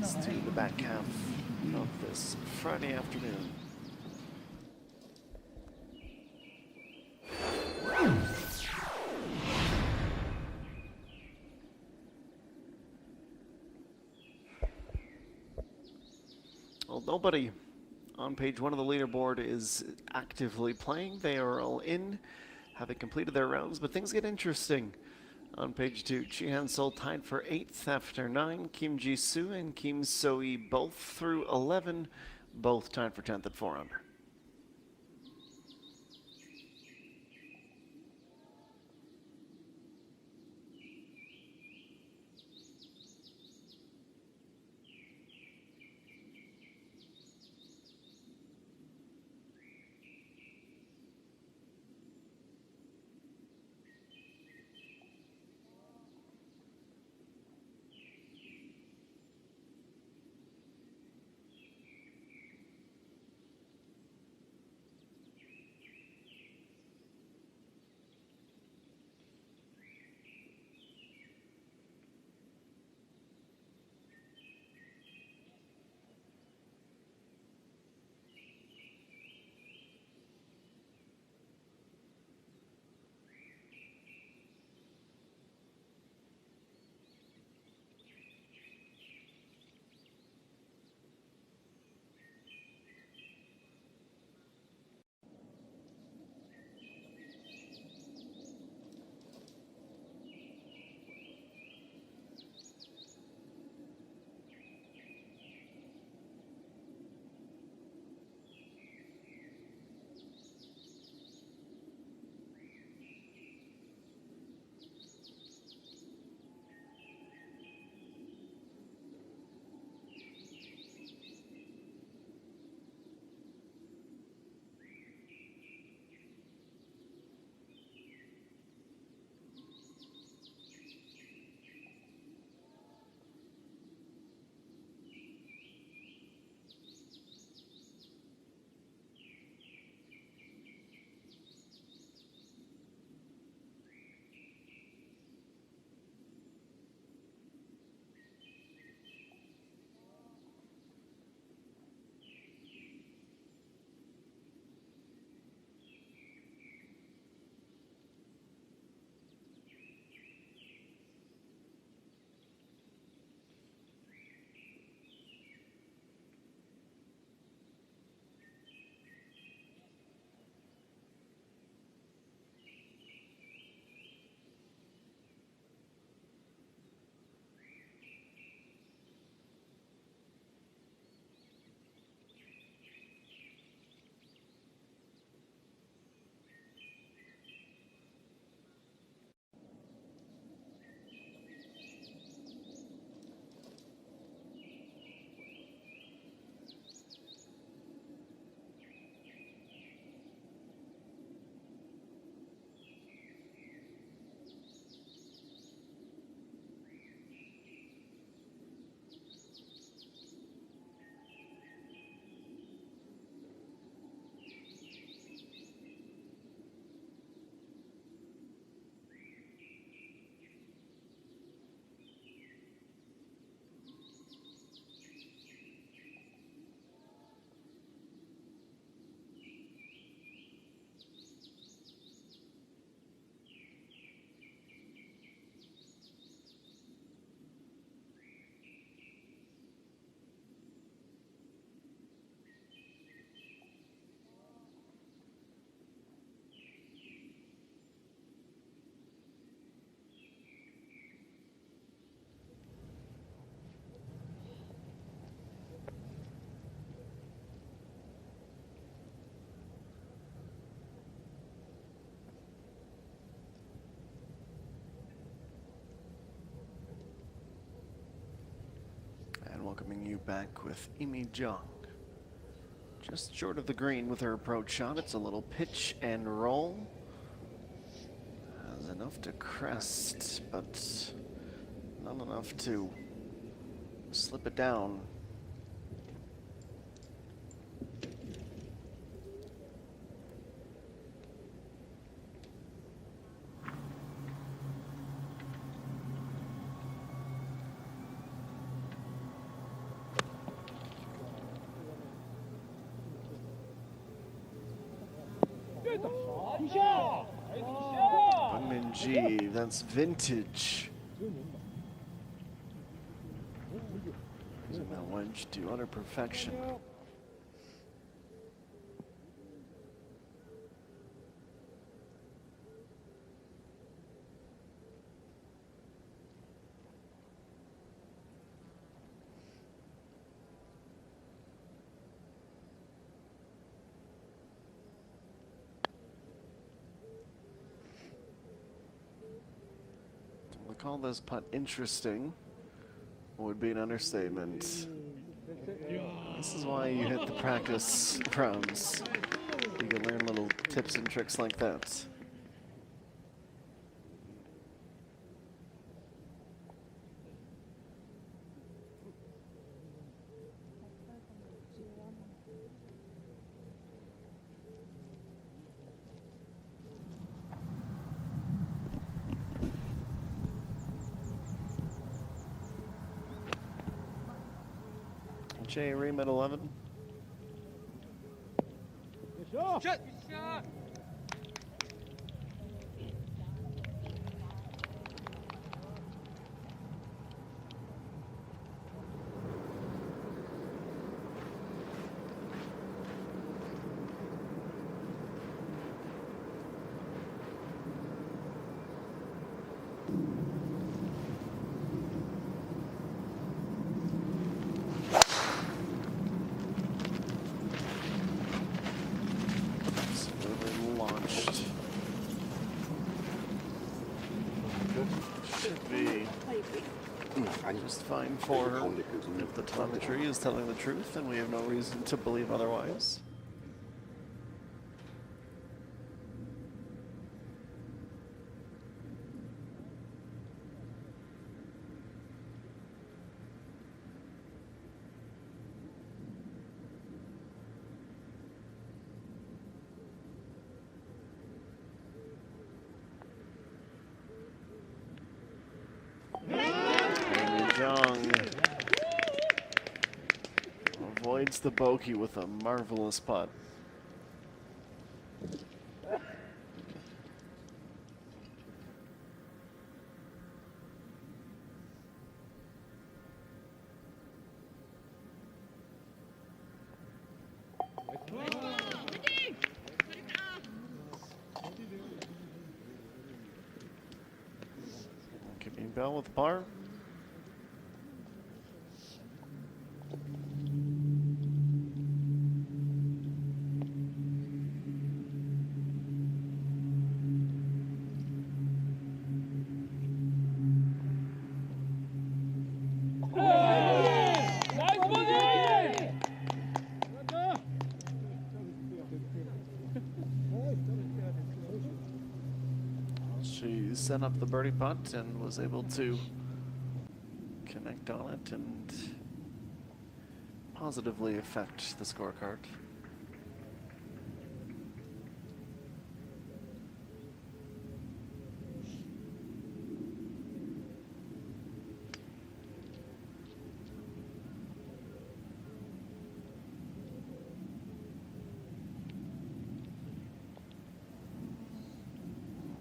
gets to the back half of this Friday afternoon. Well, nobody on page 1 of the leaderboard is actively playing. They are all in, having completed their rounds, but things get interesting. On page 2, Chi Han-sol tied for 8th after 9. Kim Ji-soo and Kim So-hee both through 11, both tied for 10th at 4 under. back with Imi Jung. Just short of the green with her approach shot. It's a little pitch and roll. Has enough to crest, but not enough to slip it down. G, that's vintage. Using that wedge to utter perfection. Call this putt interesting would be an understatement. This is why you hit the practice rounds. You can learn little tips and tricks like that. Jay Ream at 11. Should be just fine for her if the telemetry is telling the truth, and we have no reason to believe otherwise. Avoids the bogey with a marvelous putt. Keeping Bell with par. She set up the birdie putt and was able to connect on it and positively affect the scorecard.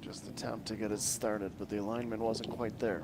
Just attempt to get it started, but the alignment wasn't quite there.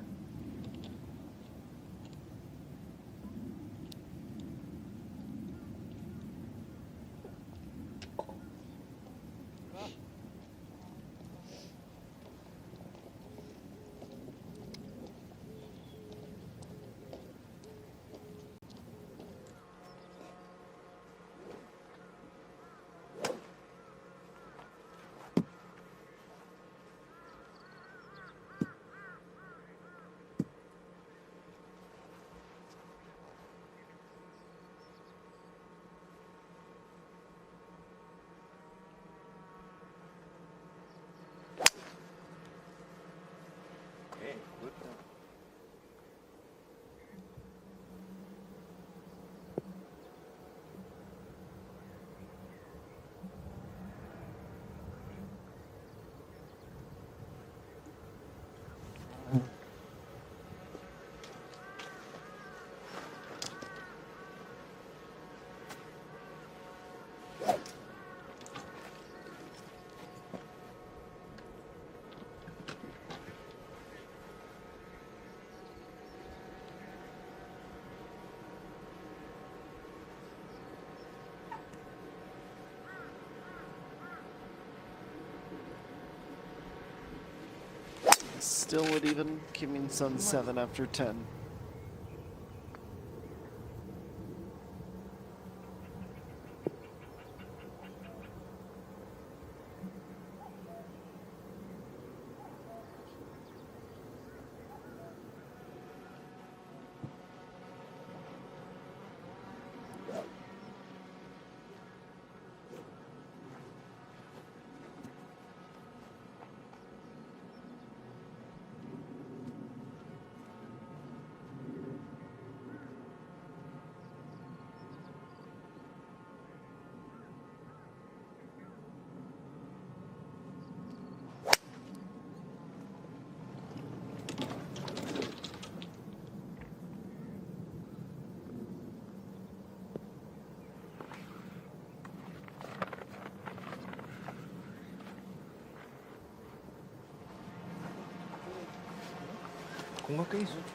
Still at even. Kim In-sun 7 after 10.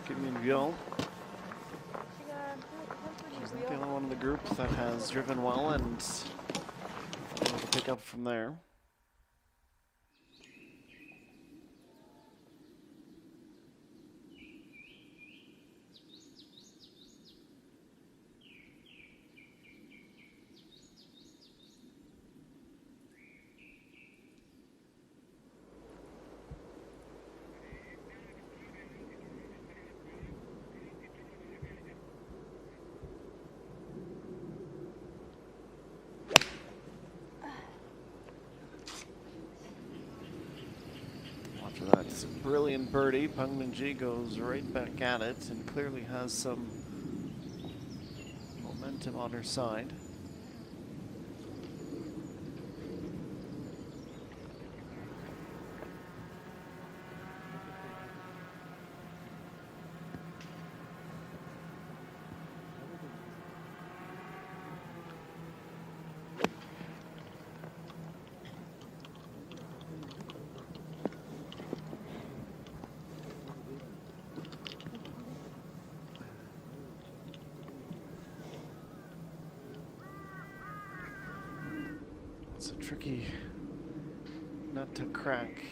Kim In-yeol. She's not the only one in the group that has driven well and able to pick up from there. After that brilliant birdie, Pang Min-ji goes right back at it and clearly has some momentum on her side. It's a tricky nut to crack.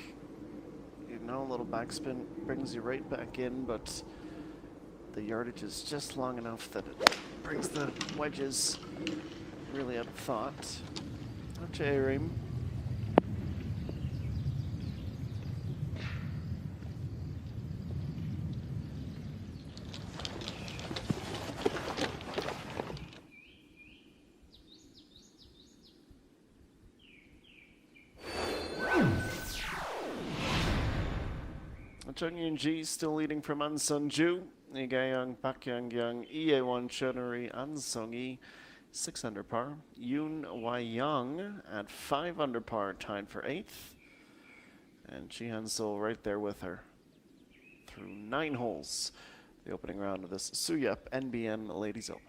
You know, a little backspin brings you right back in, but the yardage is just long enough that it brings the wedges really out of thought. Okay, Reem. Chung Yoon-ji still leading from An Sun-ju. Lee Ga-young, Park Young-young, Lee Ae-won, Chunuri, An Sung-hee, 6 under par. Yoon Wai-young at 5 under par, tied for 8th. And Chi Han-sul right there with her through 9 holes. The opening round of this Suhyup MBN Ladies Open.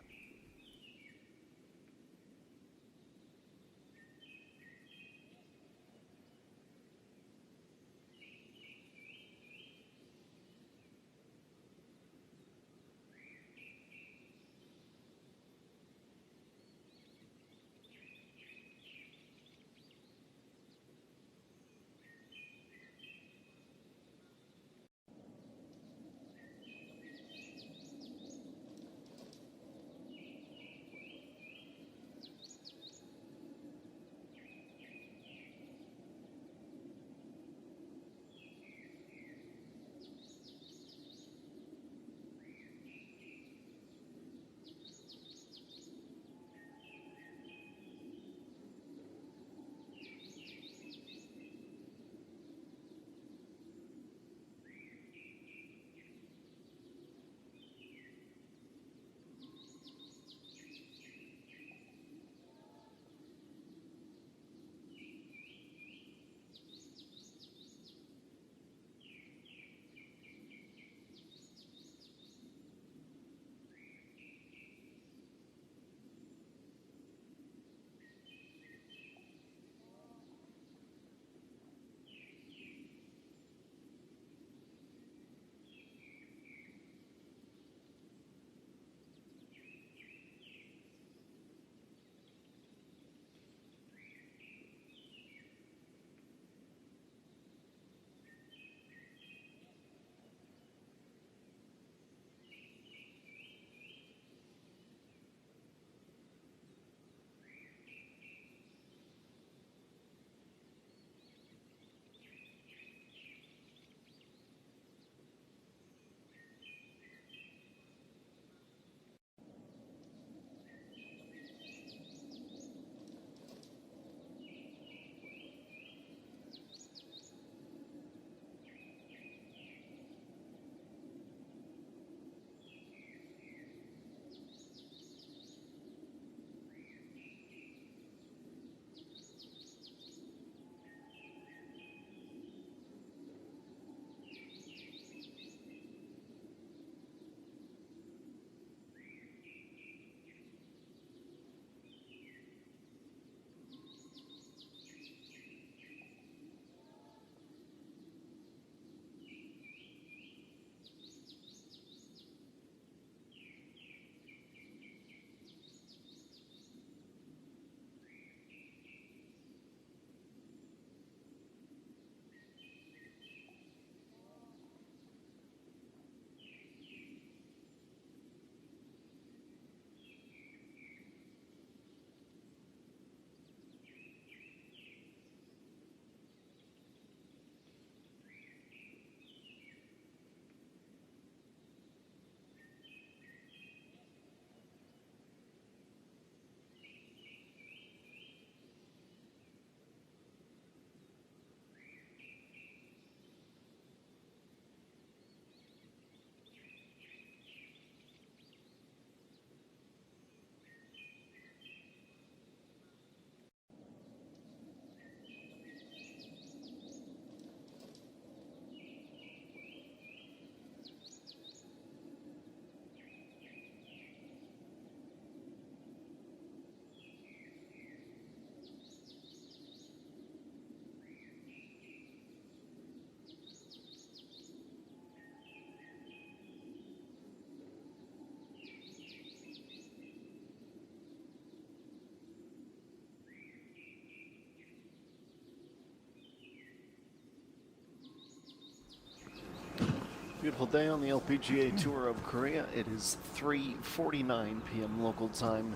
Beautiful day on the LPGA Tour of Korea. It is 3:49 p.m. local time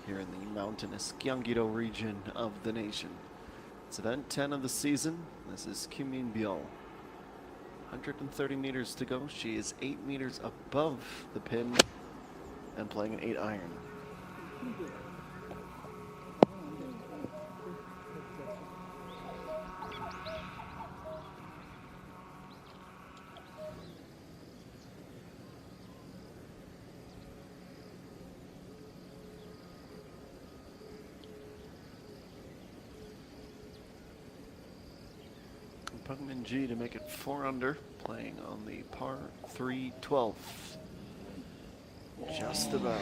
here in the mountainous Gyeonggi-do region of the nation. It's event 10 of the season. This is Kim Min-byul. 130 meters to go. She is 8 meters above the pin and playing an 8 iron. Pung Min-ji to make it 4 under, playing on the par 3 12th. Just about.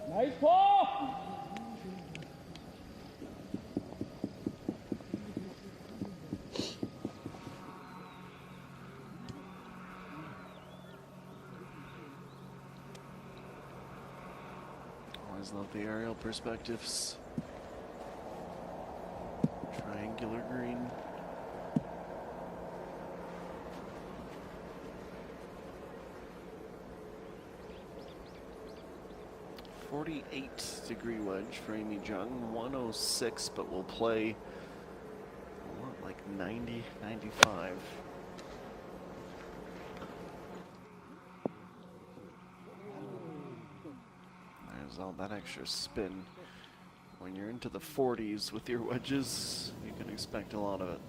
나이스 파! Always love the aerial perspectives. Triangular green. .48-degree wedge for Amy Jung, 106, but will play like 90, 95. There's all that extra spin. When you're into the 40s with your wedges, you can expect a lot of it.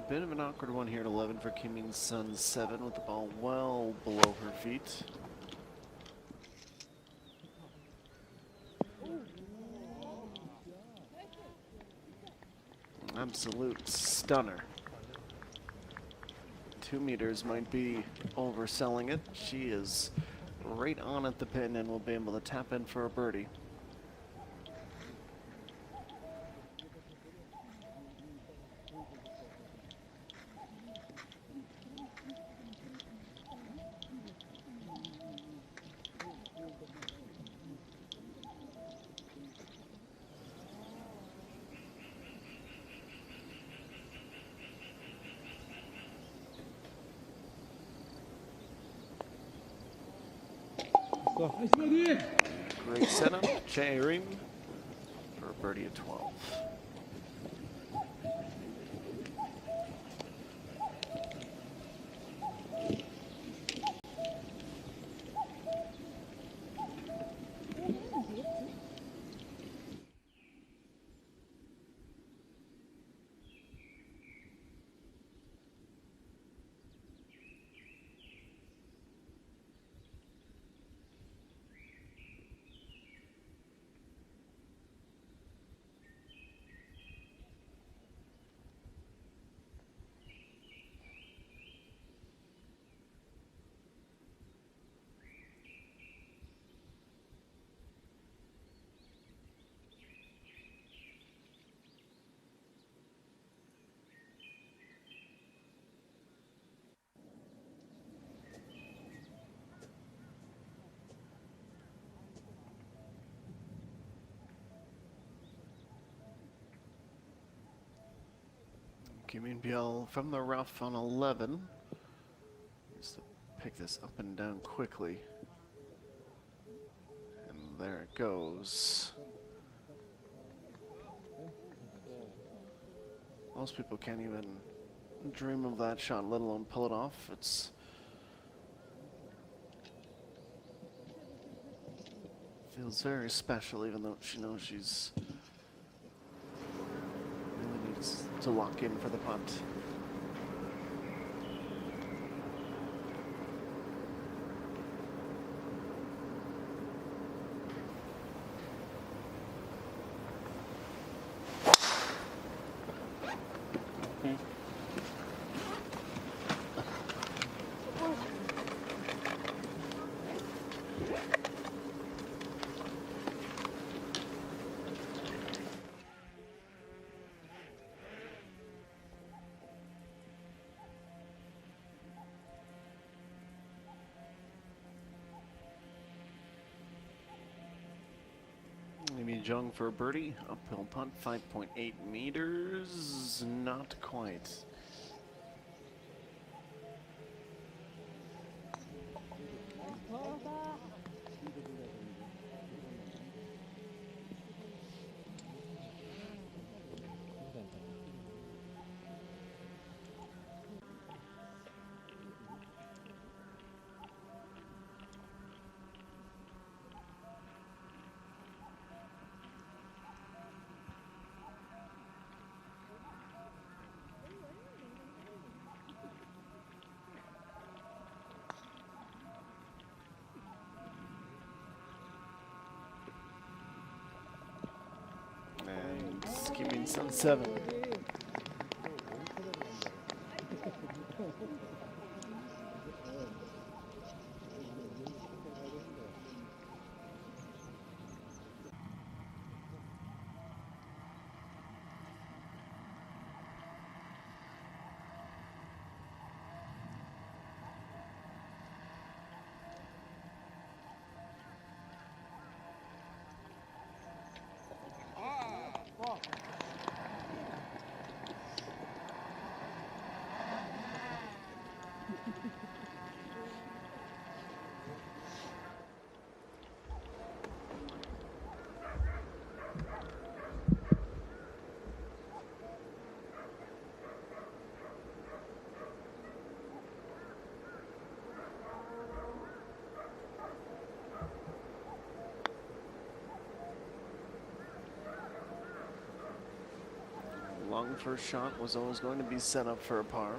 Bit of an awkward one here at 11 for Kim Min-sun, 7 with the ball well below her feet. Absolute stunner. 2 meters might be overselling it. She is right on at the pin and will be able to tap in for a birdie. 나이스 버디! Great setup, Chae-rim for a birdie at 12. Kim Min-byul from the rough on 11. Just to pick this up and down quickly. And there it goes. Most people can't even dream of that shot, let alone pull it off. Feels very special, even though she knows she's really needs to lock in for the punt. Amy Jung for a birdie. Uphill putt, 5.8 meters. Not quite. And skimming sun 7. Long first shot was always going to be set up for a par.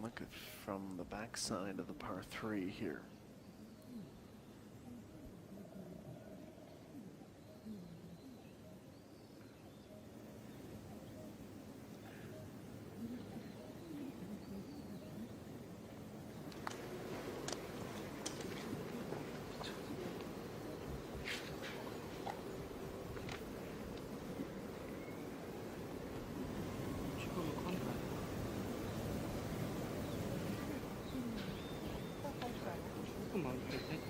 Look at from the backside of the par 3 here. 조금만 이렇게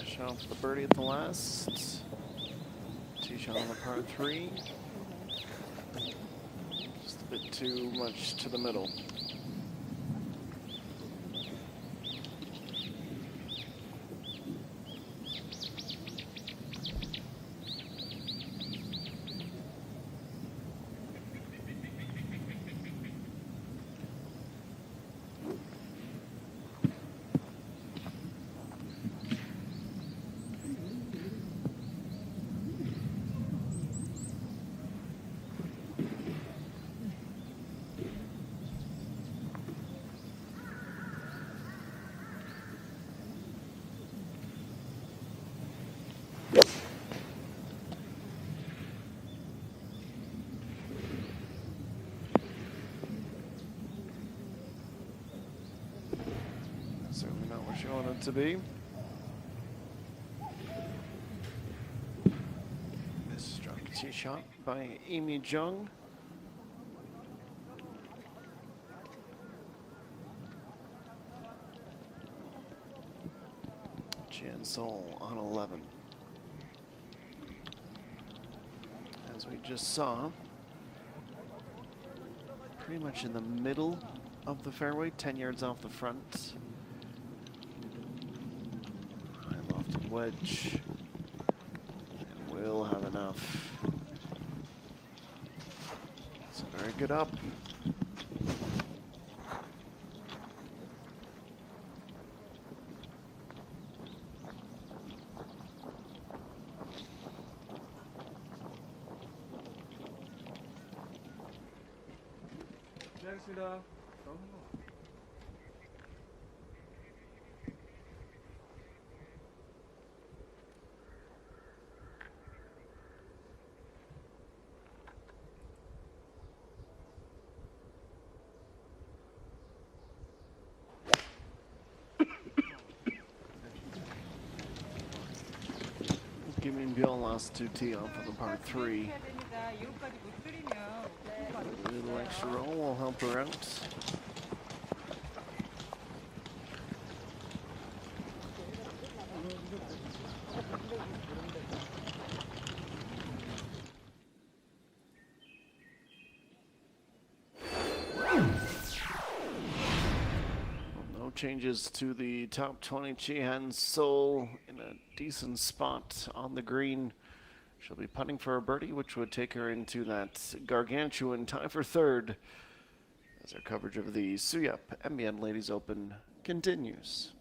Shot for the birdie at the last. Tee shot on the par 3. Just a bit too much to the middle. Certainly not what you want it to be. This struck tee shot by Amy Jung. Jansol on 11. As we just saw, pretty much in the middle of the fairway, 10 yards off the front. High lofted wedge. And will have enough. It's a very good up. 시작하겠습니다. 김민별 lost to tee off on the par 3. A little extra roll will help her out. No changes to the top 20. Chihan Sol in a decent spot on the green. She'll be putting for a birdie, which would take her into that gargantuan tie for third as our coverage of the Suhyup MBN Ladies Open continues.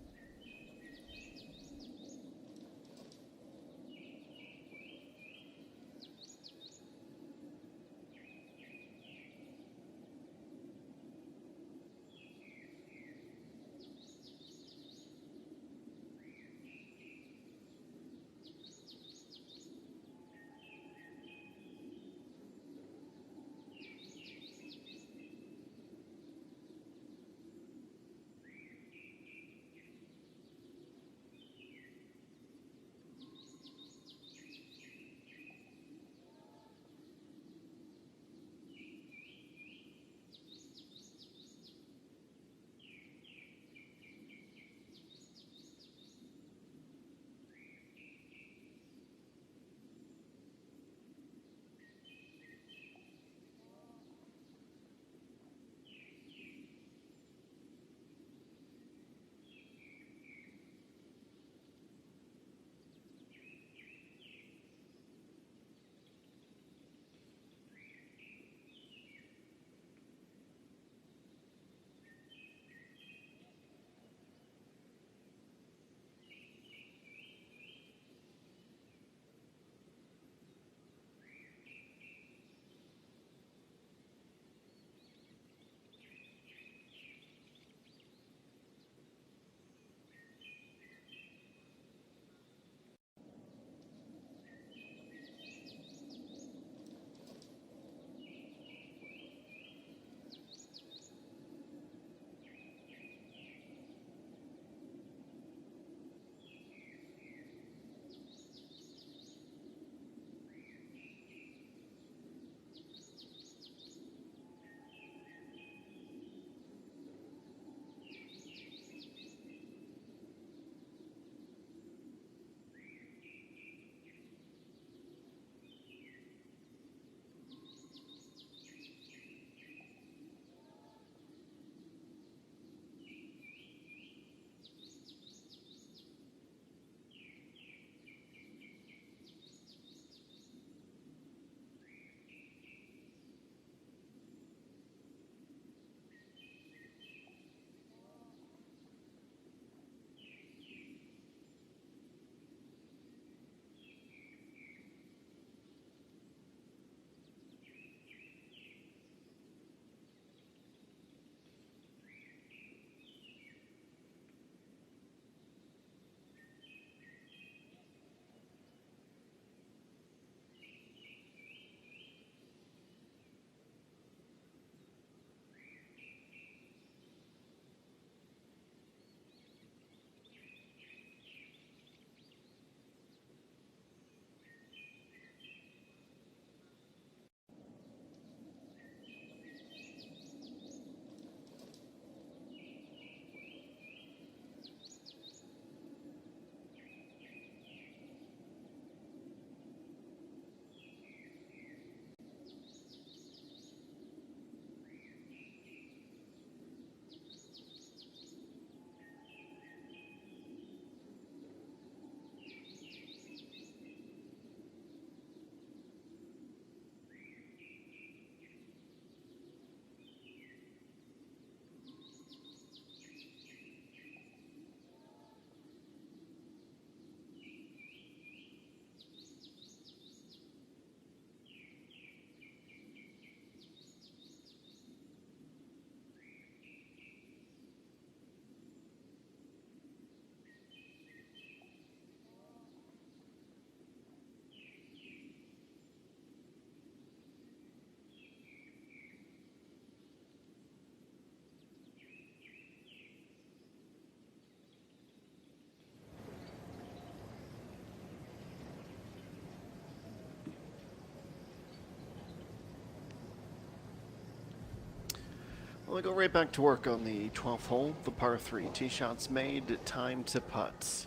Well, we go right back to work on the 12th hole, the par 3. Tee shots made, time to putt.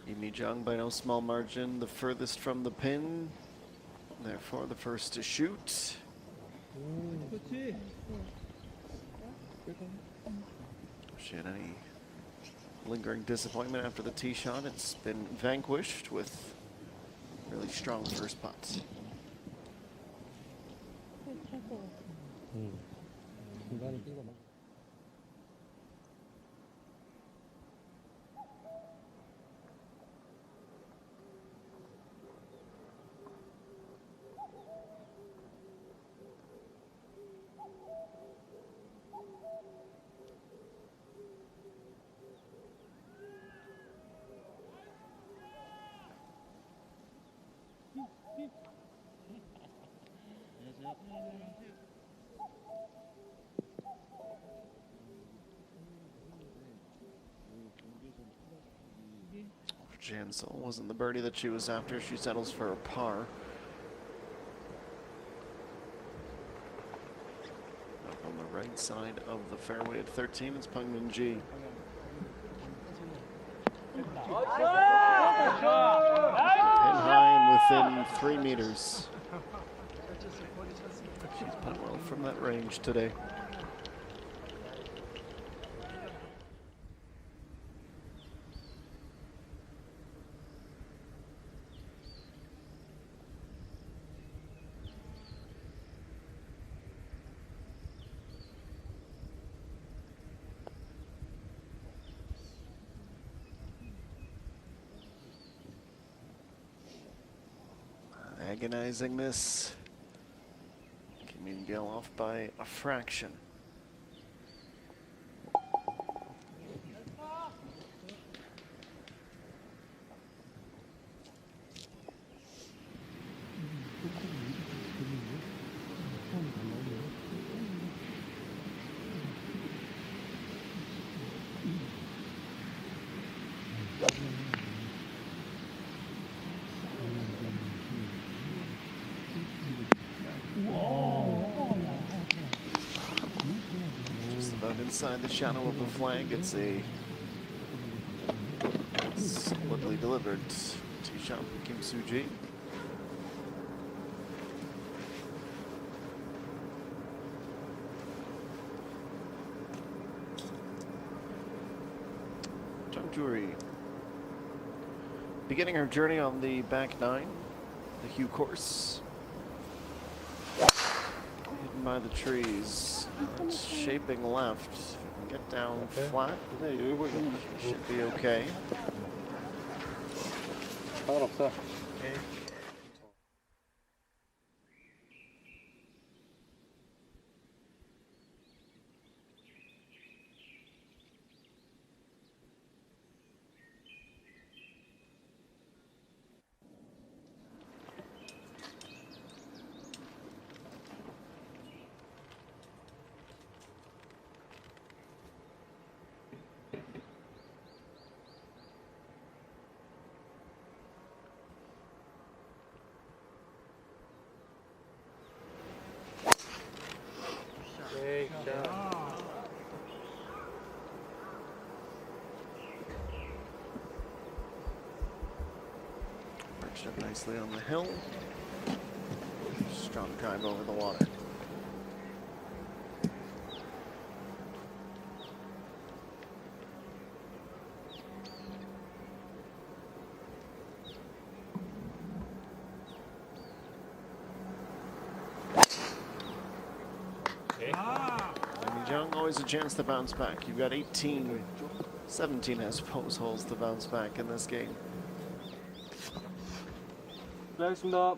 Imi Jung by no small margin, the furthest from the pin. Therefore, the first to shoot. She had any lingering disappointment after the tee shot. It's been vanquished with really strong first putts. Jansel wasn't the birdie that she was after. She settles for a par. Up on the right side of the fairway at 13, it's Peng Min-ji. Pin high and within 3 meters. She's put well from that range today. Agonizing this. Kim Min-gil off by a fraction. Inside the shadow of the flag, it's a solidly delivered tee shot from Kim Soo-ji. Jung Juri beginning her journey on the back nine, the Hugh course. Hidden by the trees. It's shaping left. If you can get down flat, should be okay. Perched up nicely on the hill. Strong drive over the water. Jung, always a chance to bounce back. You've got 18, 17 I suppose holes to bounce back in this game. 고생하셨습니다.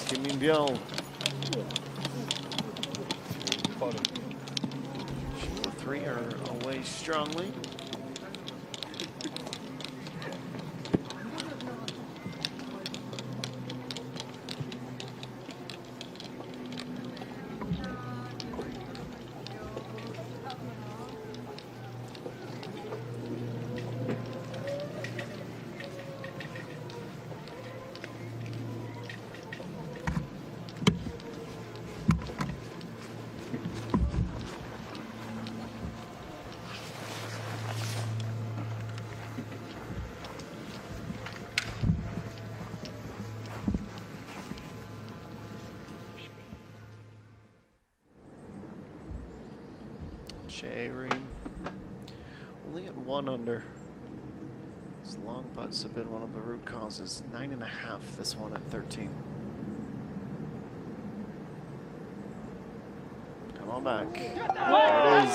Kim Min-gil. The three are away strongly. Sherry only at 1 under. His long putts have been one of the root causes. 9.5 this one at 13. Come on back. There it is.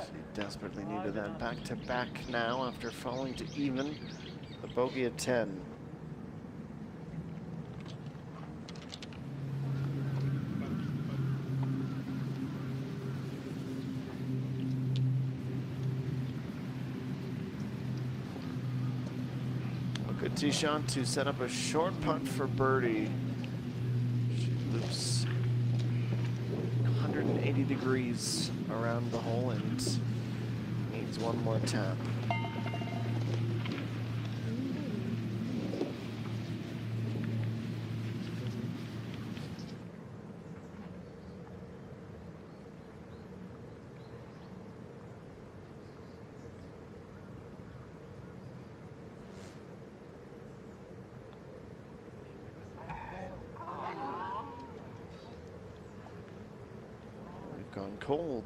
She desperately needed that back-to-back now after falling to even. The bogey at 10. A good tee shot to set up a short putt for birdie. She loops 180 degrees around the hole and needs one more tap. We've gone cold.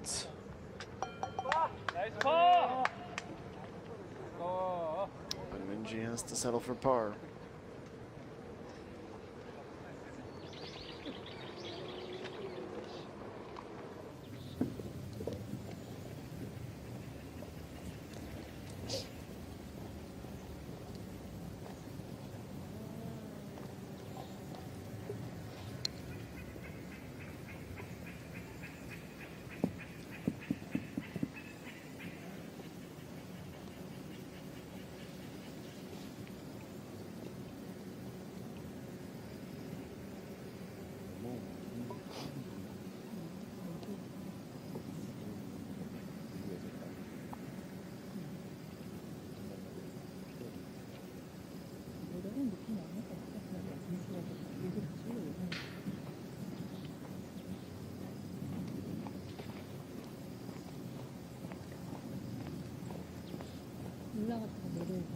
MBN has to settle for par. 올라갔다가 내려오고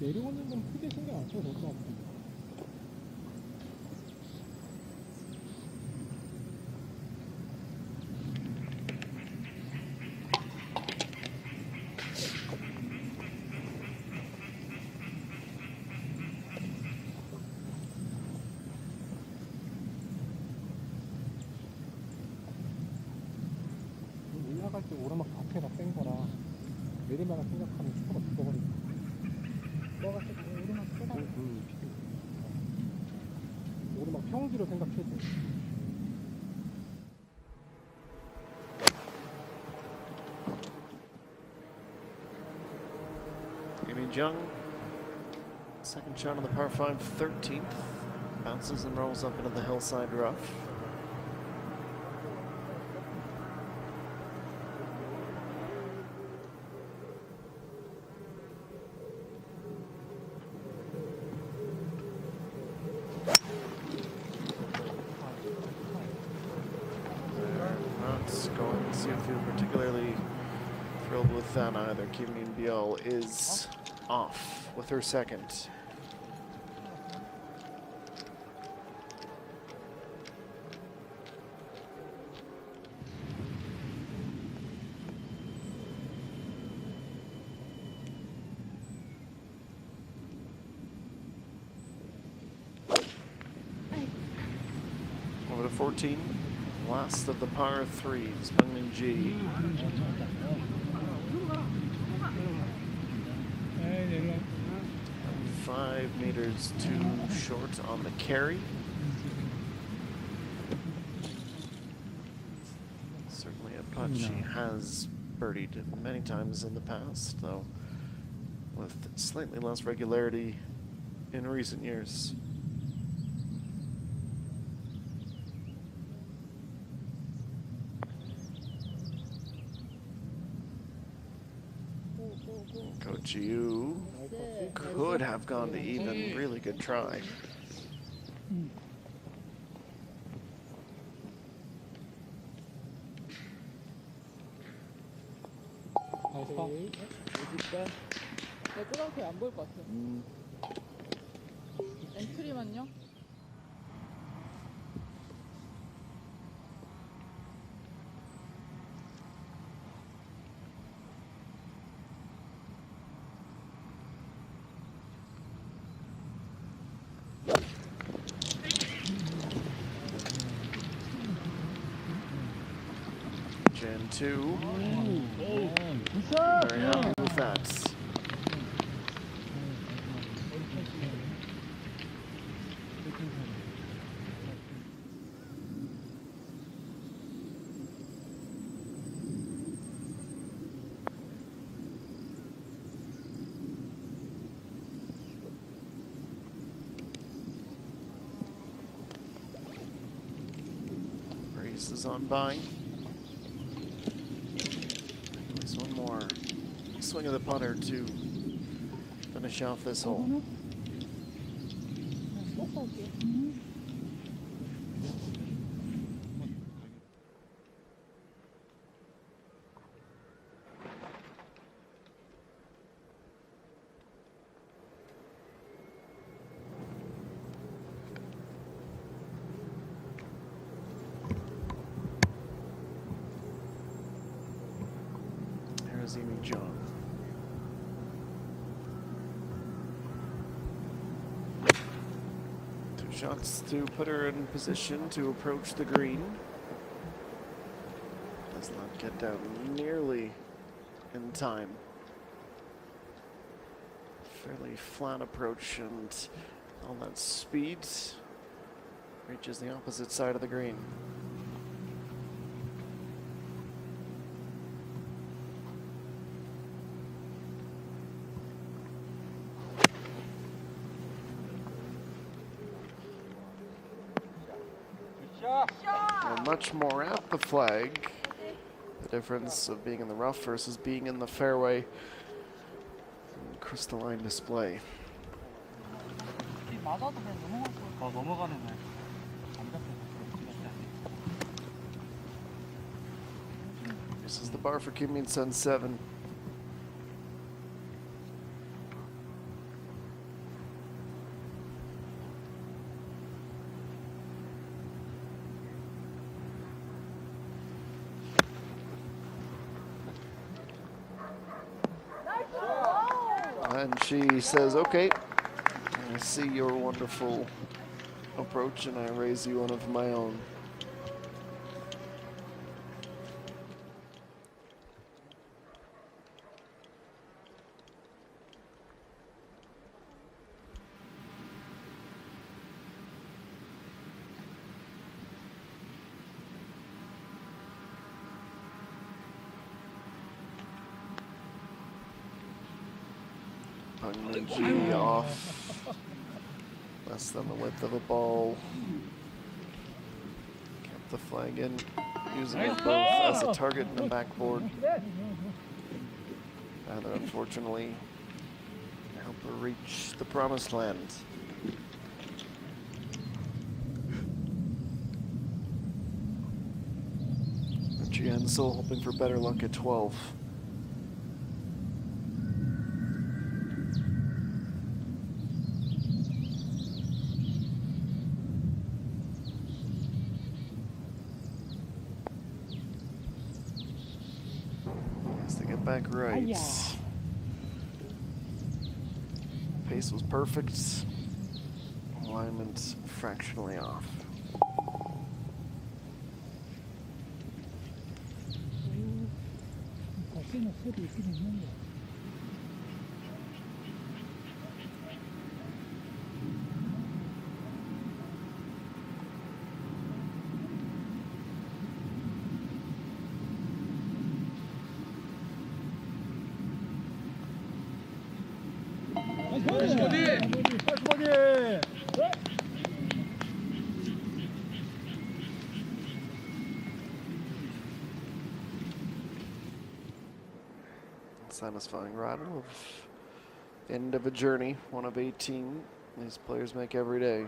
내려오는 건 크게 신경 안 써도 될 것 같은데. 올라갈 때 오르막 자체가 센 거라 내리막을 생각하면 스코어가 죽어버리고. 올라갈 때 오르막 세다. 오르막 평지로 생각해도. Jung, second shot on the par 5, 13th. Bounces and rolls up into the hillside rough. Suhyup particularly thrilled with that either. Kim Min-byul is off with her second. Over to 14. Last of the par 3s, MBN. 5 meters too short on the carry. Certainly a putt she has birdied many times in the past, though with slightly less regularity in recent years. Coach Yu could have gone to even. Really good try. 내 끄덕이 안 보일 것 같아. 엔트리만요? Jan 2. Very happy with that. Is on by. There's one more swing of the putter to finish off this hole. John. Two shots to put her in position to approach the green. Does not get down nearly in time. Fairly flat approach, and all that speed reaches the opposite side of the green. Much more at the flag. The difference of being in the rough versus being in the fairway. Crystalline display. This is the bar for Kim Min-sun 7. And she says, okay, I see your wonderful approach and I raise you one of my own. G off less than the width of a ball. Kept the flag in, using it both as a target and a backboard. Rather unfortunately help her reach the promised land. Richie Ansel hoping for better luck at 12. Back right. Pace was perfect. Alignment fractionally off. Satisfying rattle of the end of a journey, one of 18 these players make every day.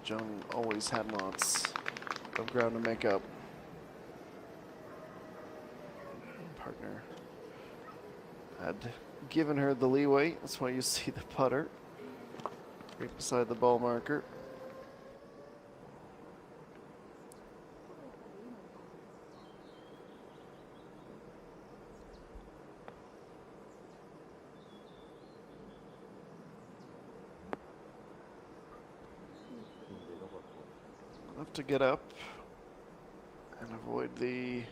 Jung always had lots of ground to make up. Partner had given her the leeway. That's why you see the putter right beside the ball marker. Have to get up and avoid the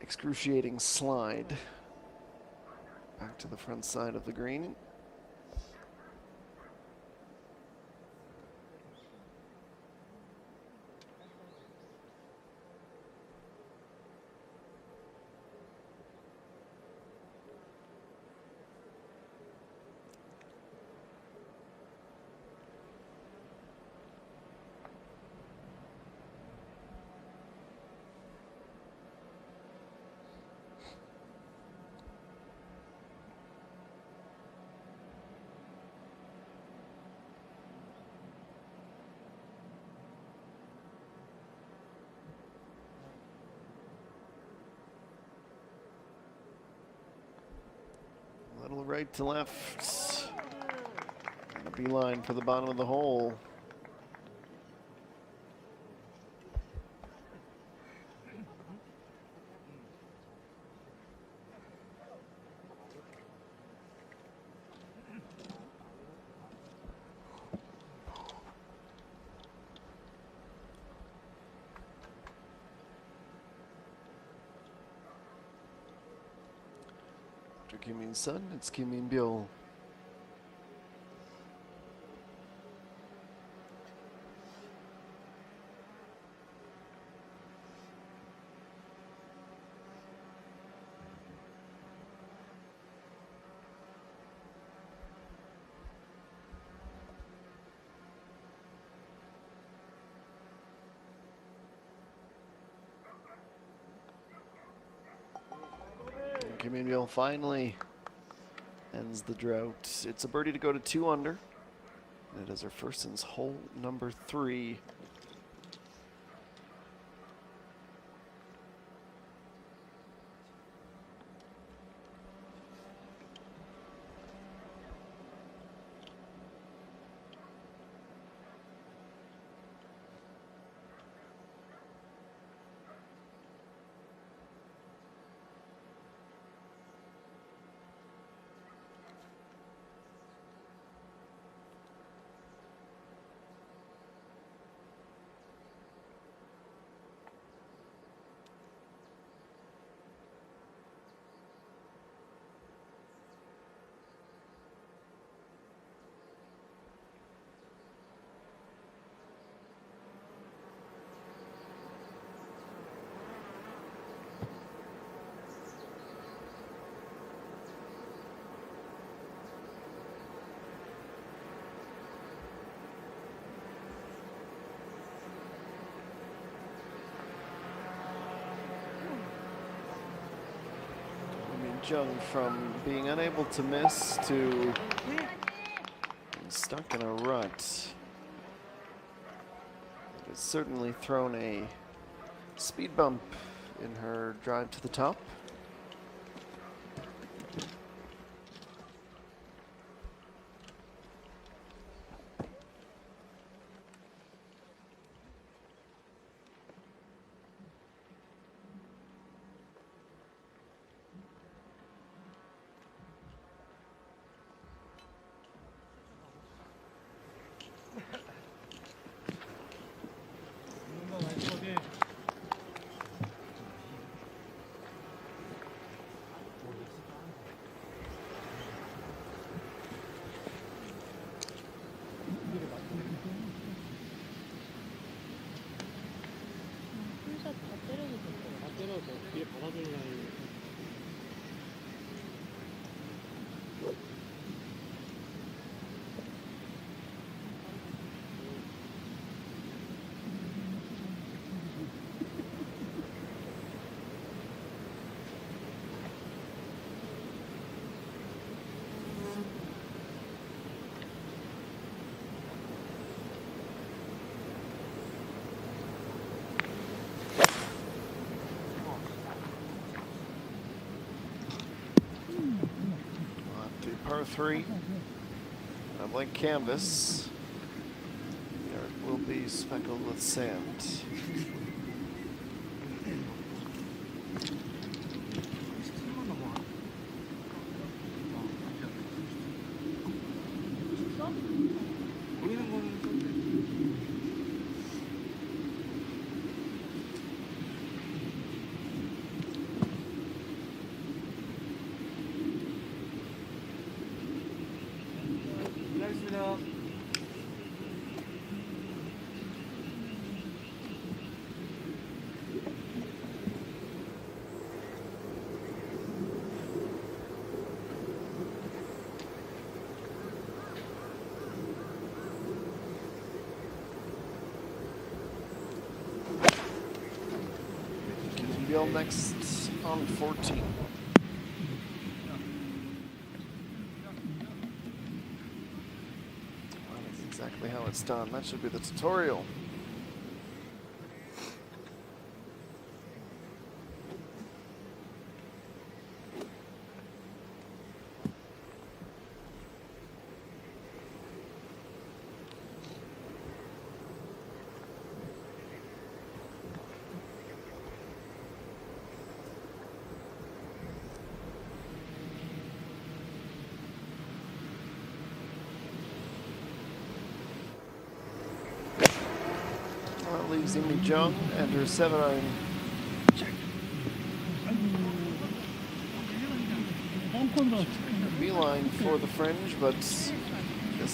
excruciating slide back to the front side of the green. Little right to left. And a beeline for the bottom of the hole. Kim Min Sun, it's Kim Min Byul. Kim Min Byul finally ends the drought. It's a birdie to go to 2 under. And it is her first since hole number 3. Jung from being unable to miss to being stuck in a rut. It has certainly thrown a speed bump in her drive to the top. 뒤에 받아줄 라인. par 3. A blank canvas. The yard will be speckled with sand. Bill next on 14. Well, that's exactly how it's done. That should be the tutorial. Well, leaves Imi Jung and her 7-iron. Beeline for the fringe, but this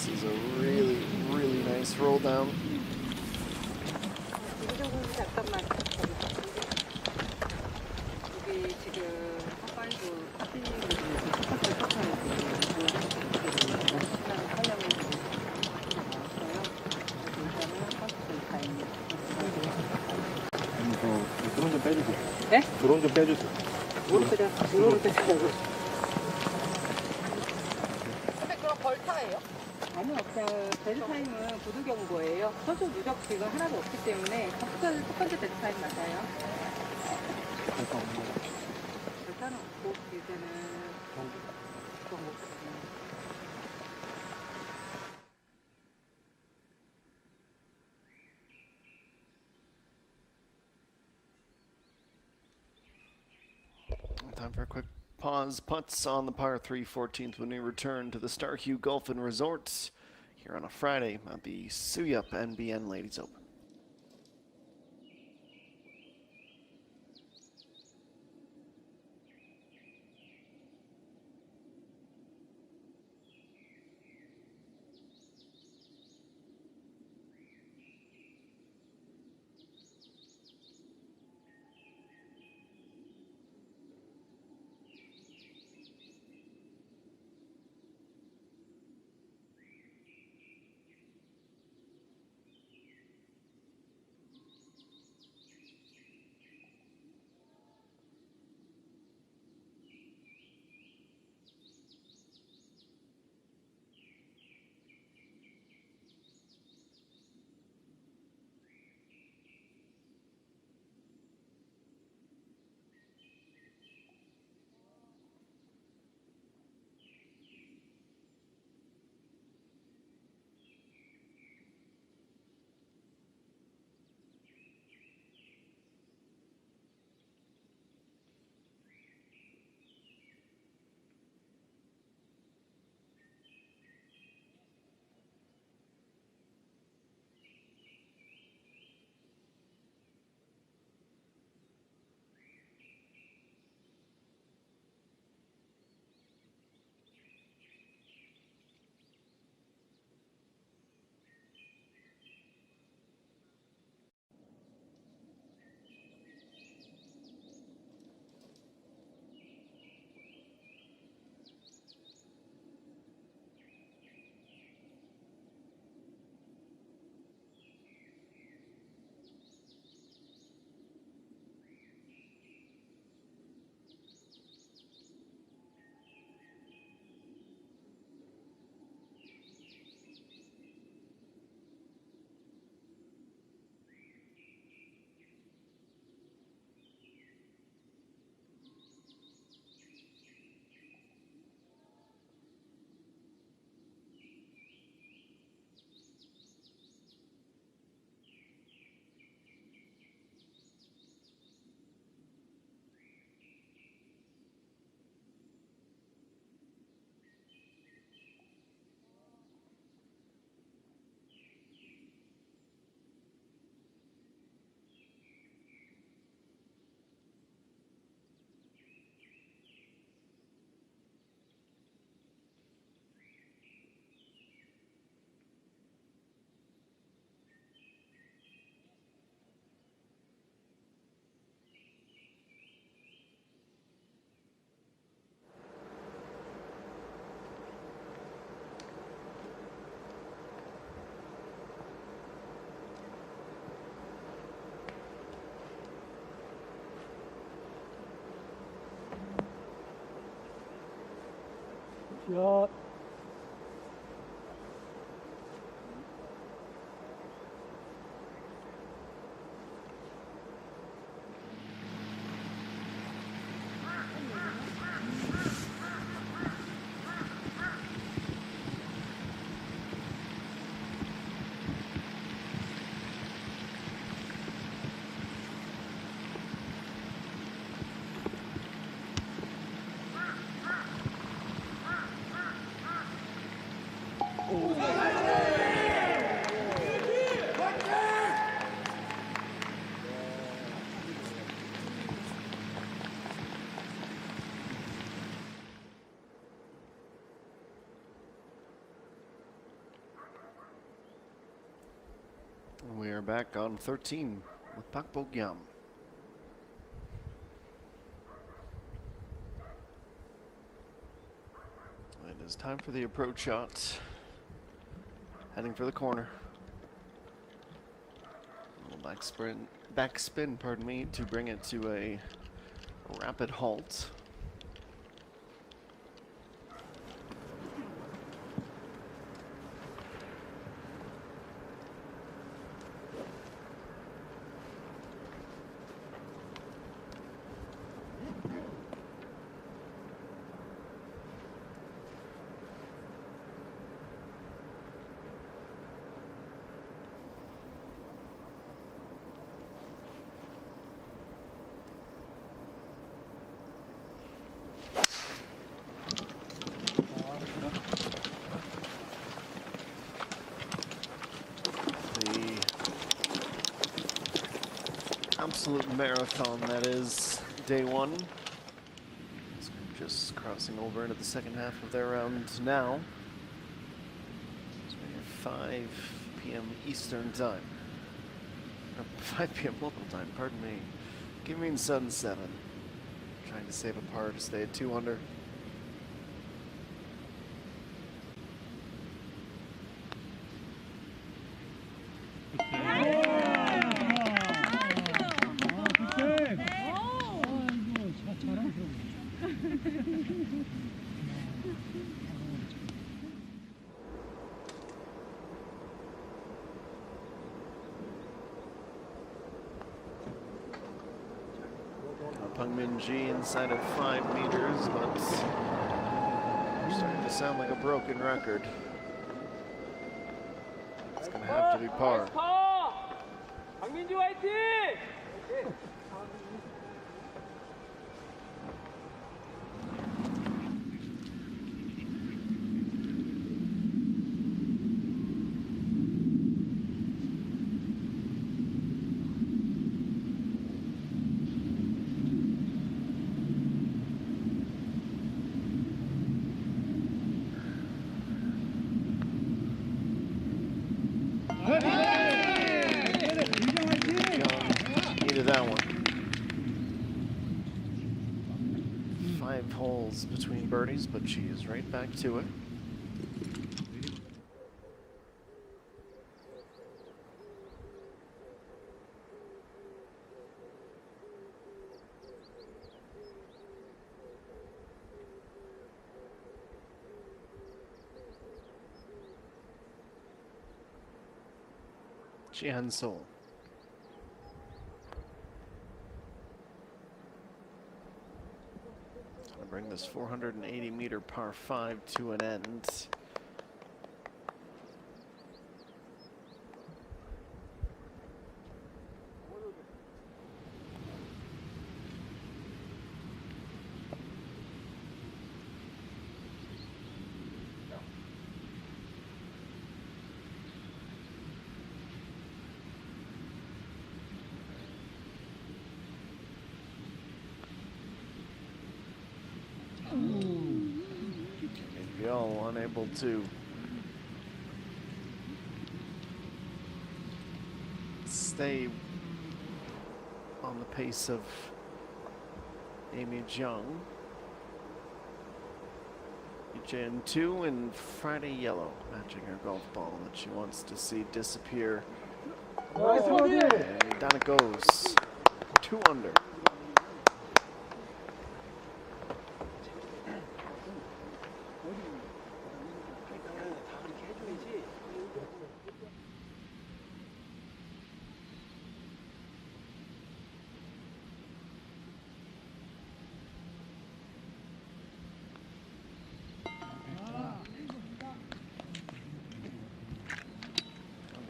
is a really, really nice roll down. 잠깐만. 여기 지금 헛발도 커피님이 드론 좀 빼주세요. 네? 드론 좀 빼주세요. 뭐로 빼주려고? 근데 그럼 벌타예요? 아니요, 데드타임은 부두경 거예요. 선수 누적 지금 하나도 없기 때문에 첫 번째 데드타임 맞아요. 벌타는 없고 이제는 그거 못 Time for a quick pause. Putts on the par 3 14th when we return to the Suhyup Golf and Resorts here on a Friday at the Suhyup MBN Ladies Open. 샷. We are back on 13 with Pak Bo-gyam. It is time for the approach shot. Heading for the corner. A little backspin, pardon me, to bring it to a rapid halt. Absolute marathon that is day one. Just crossing over into the second half of their round now. It's 5 p.m. Eastern time. Or 5 p.m. local time, pardon me. Give me Sun 7. Trying to save a par to stay at 2 under. Pungmin-ji inside of 5 meters, but we're starting to sound like a broken record. It's going to have to be par. 강민주 화이팅! Needed that one. 5 holes between birdies, but she is right back to it. Jian-sol. Gonna bring this 480-meter par 5 to an end. All unable to stay on the pace of Amy Jung. Jen 2 in Friday Yellow, matching her golf ball that she wants to see disappear. And down it goes. 2 under.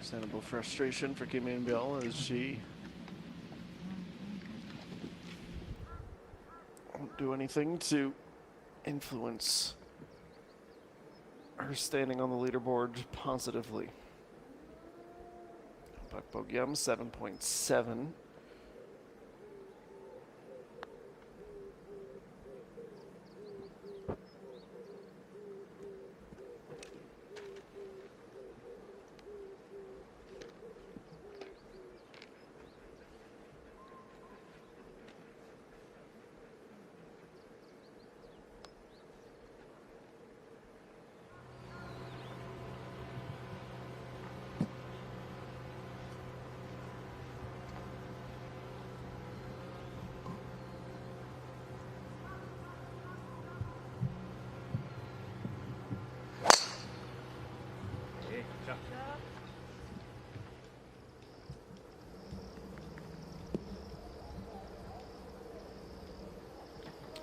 Understandable frustration for Kim In-byul as she won't do anything to influence her standing on the leaderboard positively. Pak Bo-gyum 7.7.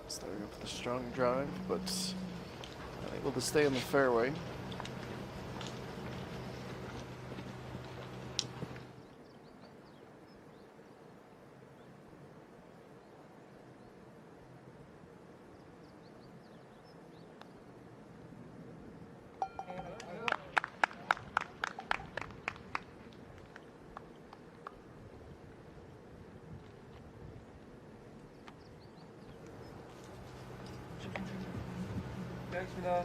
Starting off with a strong drive, but unable to stay in the fairway. 네, 알겠습니다.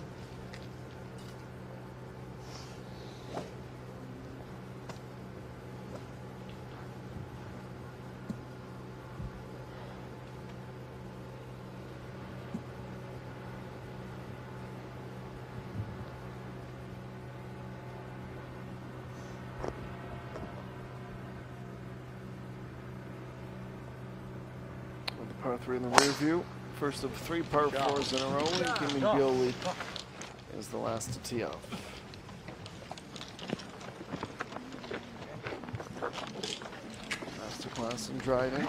With the par 3 in the rear view. First of 3 par 4s in a row, and Kim In-byul is the last to tee off. Masterclass in driving.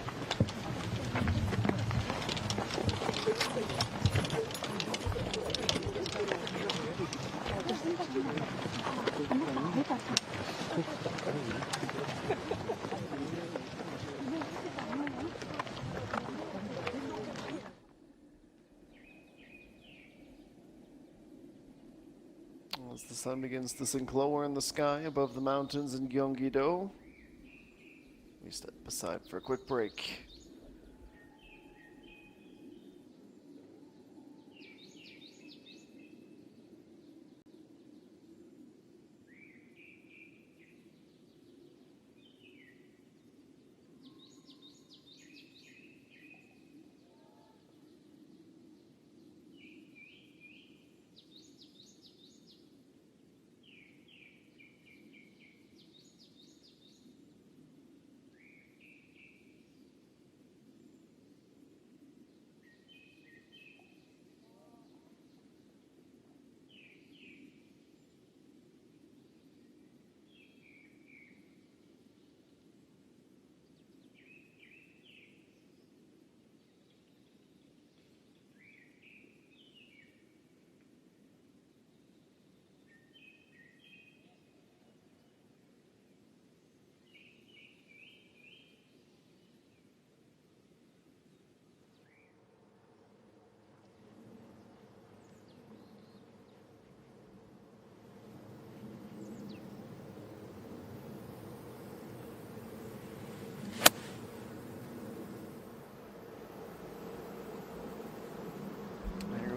As the sun begins to sink lower in the sky above the mountains in Gyeonggi-do, we step aside for a quick break.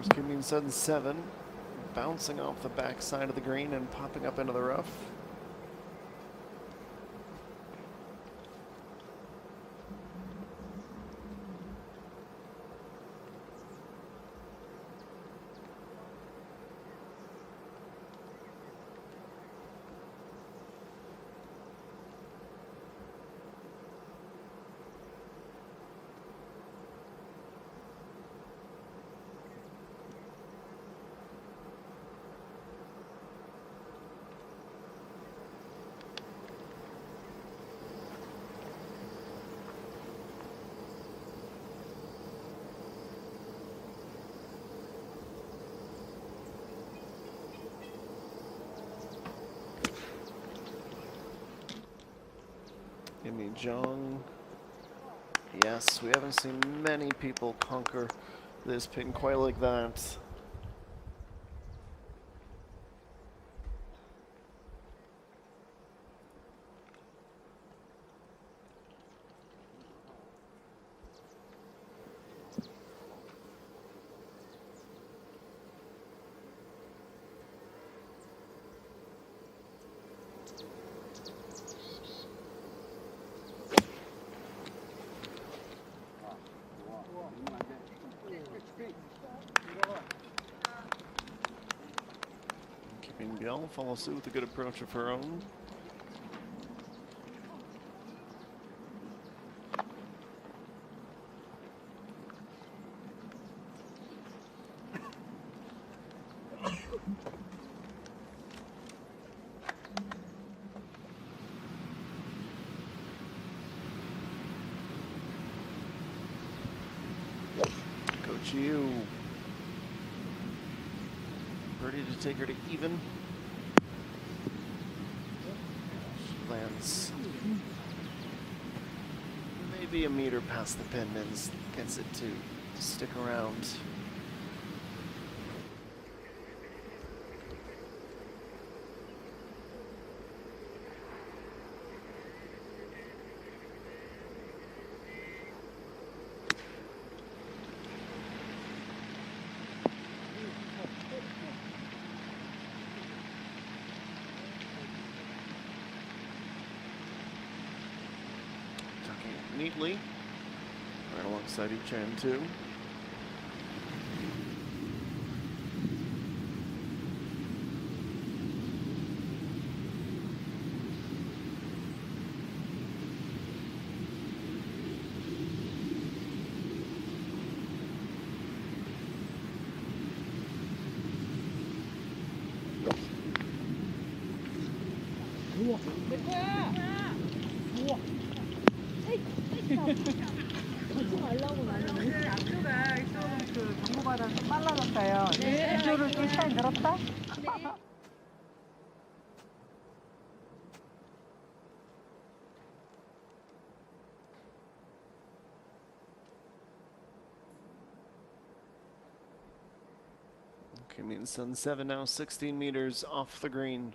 Kim In-sun's 7, bouncing off the backside of the green and popping up into the rough. Amy Jong. Yes, we haven't seen many people conquer this pin quite like that. Keeping Biel follow suit with a good approach of her own. Coach Yu ready to take her to even. She lands maybe a meter past the pin and gets it to stick around. Neatly, right alongside each end too. 앞쪽가 좀 경고받아서 좀 빨라졌어요. 이쪽으로 좀 시간이 늘었다? Okay, means Sun 7 now 16 meters off the green.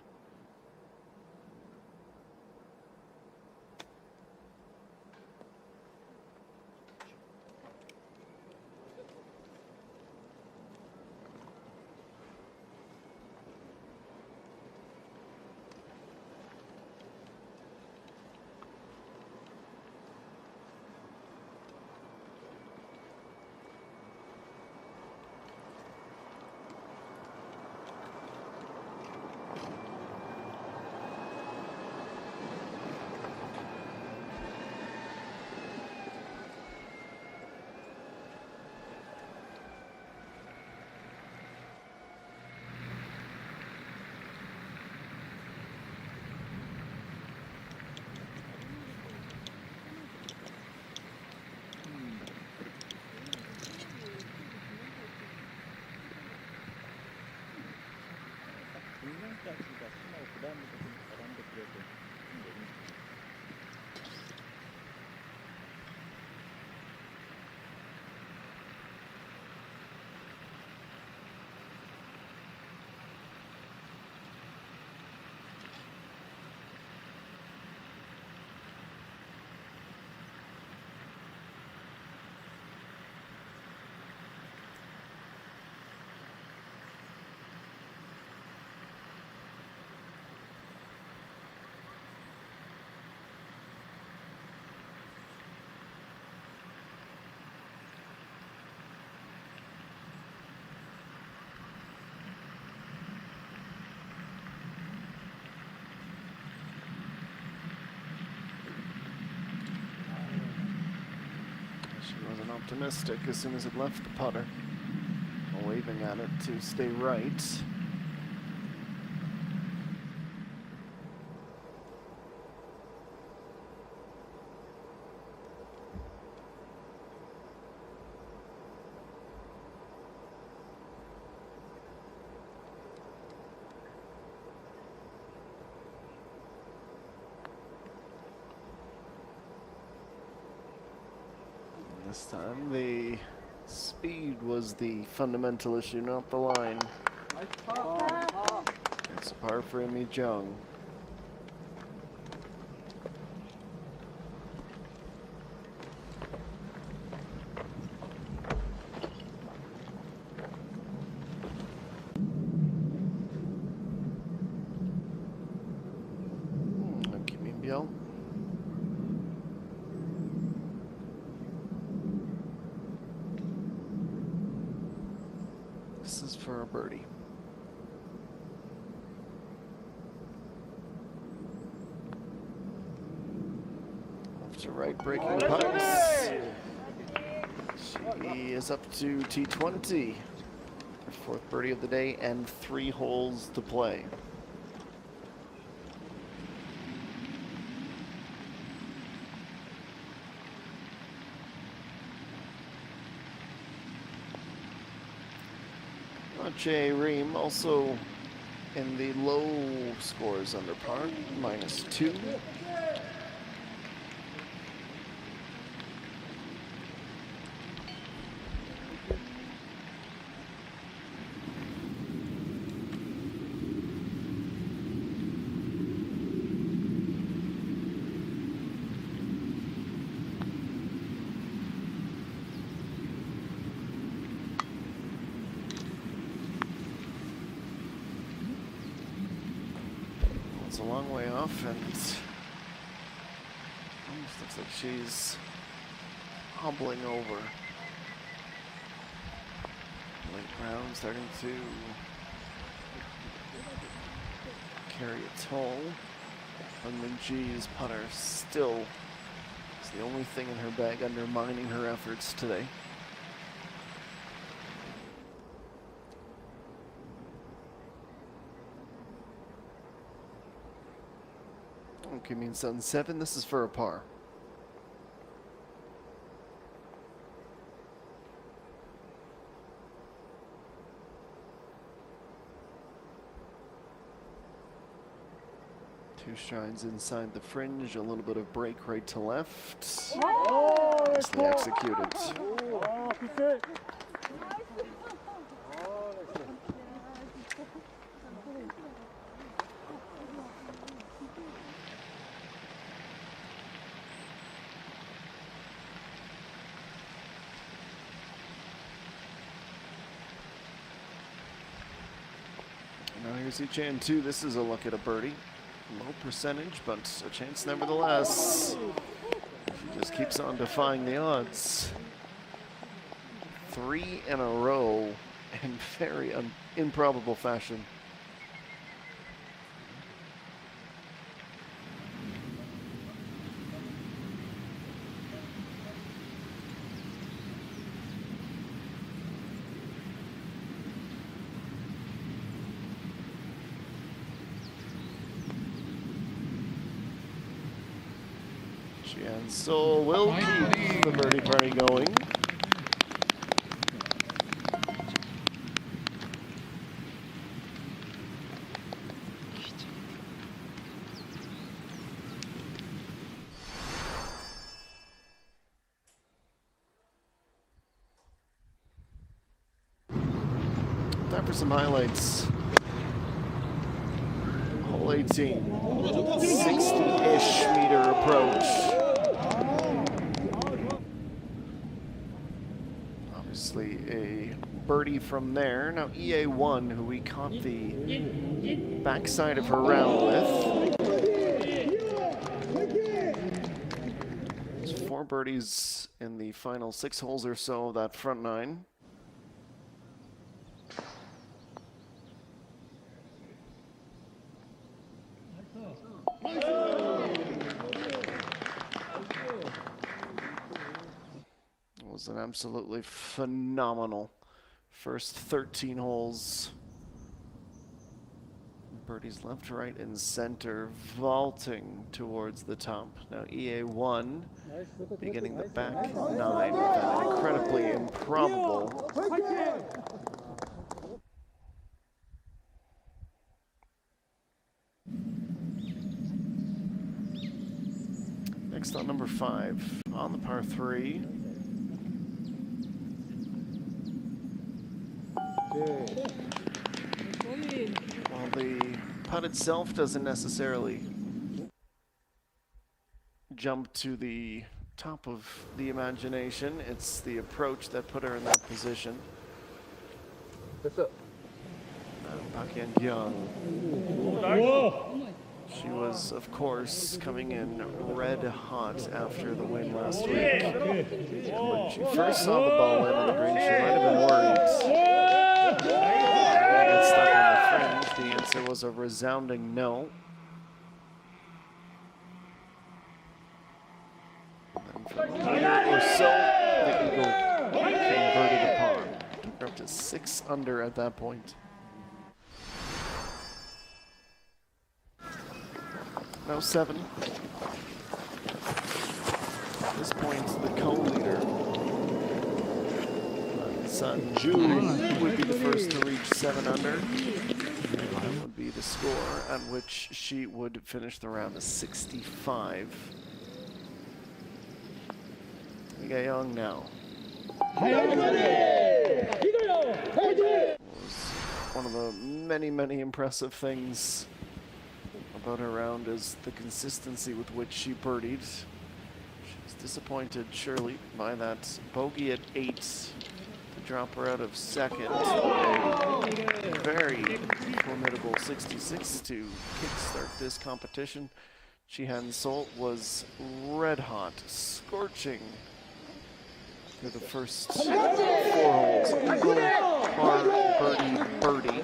She wasn't optimistic as soon as it left the putter, waving at it to stay right. This time the speed was the fundamental issue, not the line. It's a par for Amy Jung. This is for a birdie. Left to right, breaking putts. She is up to T20. Her fourth birdie of the day and 3 holes to play. Jay Ream also in the low scores under par, -2. A long way off, and almost looks like she's hobbling over. Late round starting to carry a toll. Hungmin G's putter still is the only thing in her bag undermining her efforts today. Okay, means on 7. This is for a par. Two strides inside the fringe, a little bit of break right to left. Nicely executed. Now here's Chan 2. This is a look at a birdie. Low percentage, but a chance nevertheless. She just keeps on defying the odds. 3 in a row in very improbable fashion. And so will keep the birdie party going. Time for some highlights. Hole 18, 60-ish meter approach. Obviously a birdie from there. Now EA1, who we caught the backside of her round with. There's 4 birdies in the final 6 holes or so of that front 9. Was an absolutely phenomenal first 13 holes. Birdies left, right, and center, vaulting towards the top. Now EA1 beginning the back 9 with an incredibly improbable next on number 5 on the par 3. While the putt itself doesn't necessarily jump to the top of the imagination, it's the approach that put her in that position. Park Hyun-kyung. She was, of course, coming in red hot after the win last week. When she first saw the ball land on the green, she might have been worried. Got stuck on the fringe. The answer was a resounding no. And from a meter or so, the eagle converted the par. Took her up to 6 under at that point. Now 7. At this point, the co-leader, Sun Ju, would be the first to reach 7 under. That would be the score at which she would finish the round of 65. We got Young now. One of the many, many impressive things about her round is the consistency with which she birdied. She was disappointed, surely, by that bogey at 8 to drop her out of second. A very formidable 66 to kickstart this competition. Jihan Sol was red hot, scorching through the first 4 holes. Eagle, par, birdie, birdie.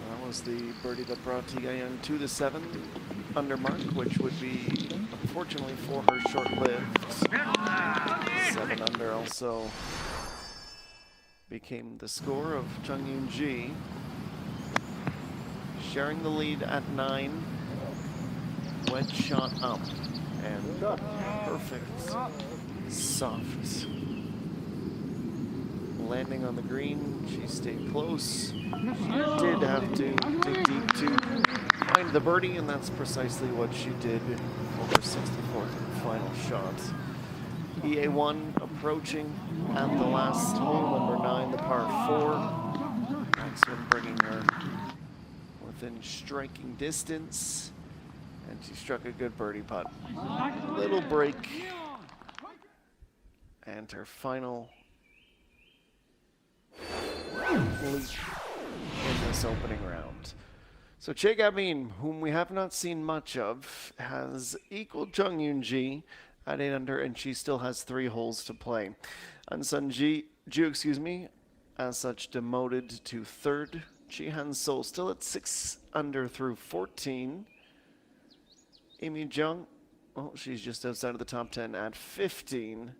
That was the birdie that brought Young to the 7 under mark, which would be, unfortunately for her, short-lived. 7 under also became the score of Chung Yoon-ji, sharing the lead at 9. Wedge shot up and perfect, soft landing on the green. She stayed close. She did have to dig deep to find the birdie, and that's precisely what she did over 64 final shot. EA1 approaching at the last hole, number 9, the par 4. Next one bringing her within striking distance. And she struck a good birdie putt. Little break. And her final leap in this opening round. So Che Gamin, whom we have not seen much of, has equaled Chung Yoon-ji at 8 under, and she still has 3 holes to play. And Sun Ju, as such, demoted to 3rd. Jihan Sol still at 6 under through 14. Amy Jung, well, she's just outside of the top 10 at 15.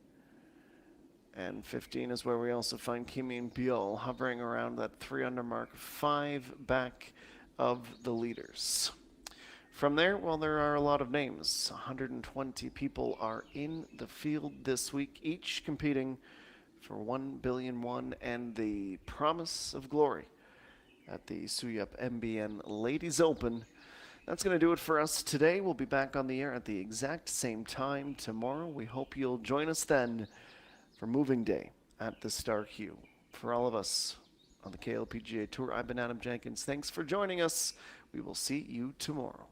And 15 is where we also find Kim In-byul hovering around that 3 under mark, 5 back of the leaders. From there, well, there are a lot of names. 120 people are in the field this week, each competing for 1 billion won and the promise of glory at the Suhyup MBN Ladies Open. That's going to do it for us today. We'll be back on the air at the exact same time tomorrow. We hope you'll join us then for Moving Day at the Star Q. For all of us on the KLPGA Tour, I've been Adam Jenkins. Thanks for joining us. We will see you tomorrow.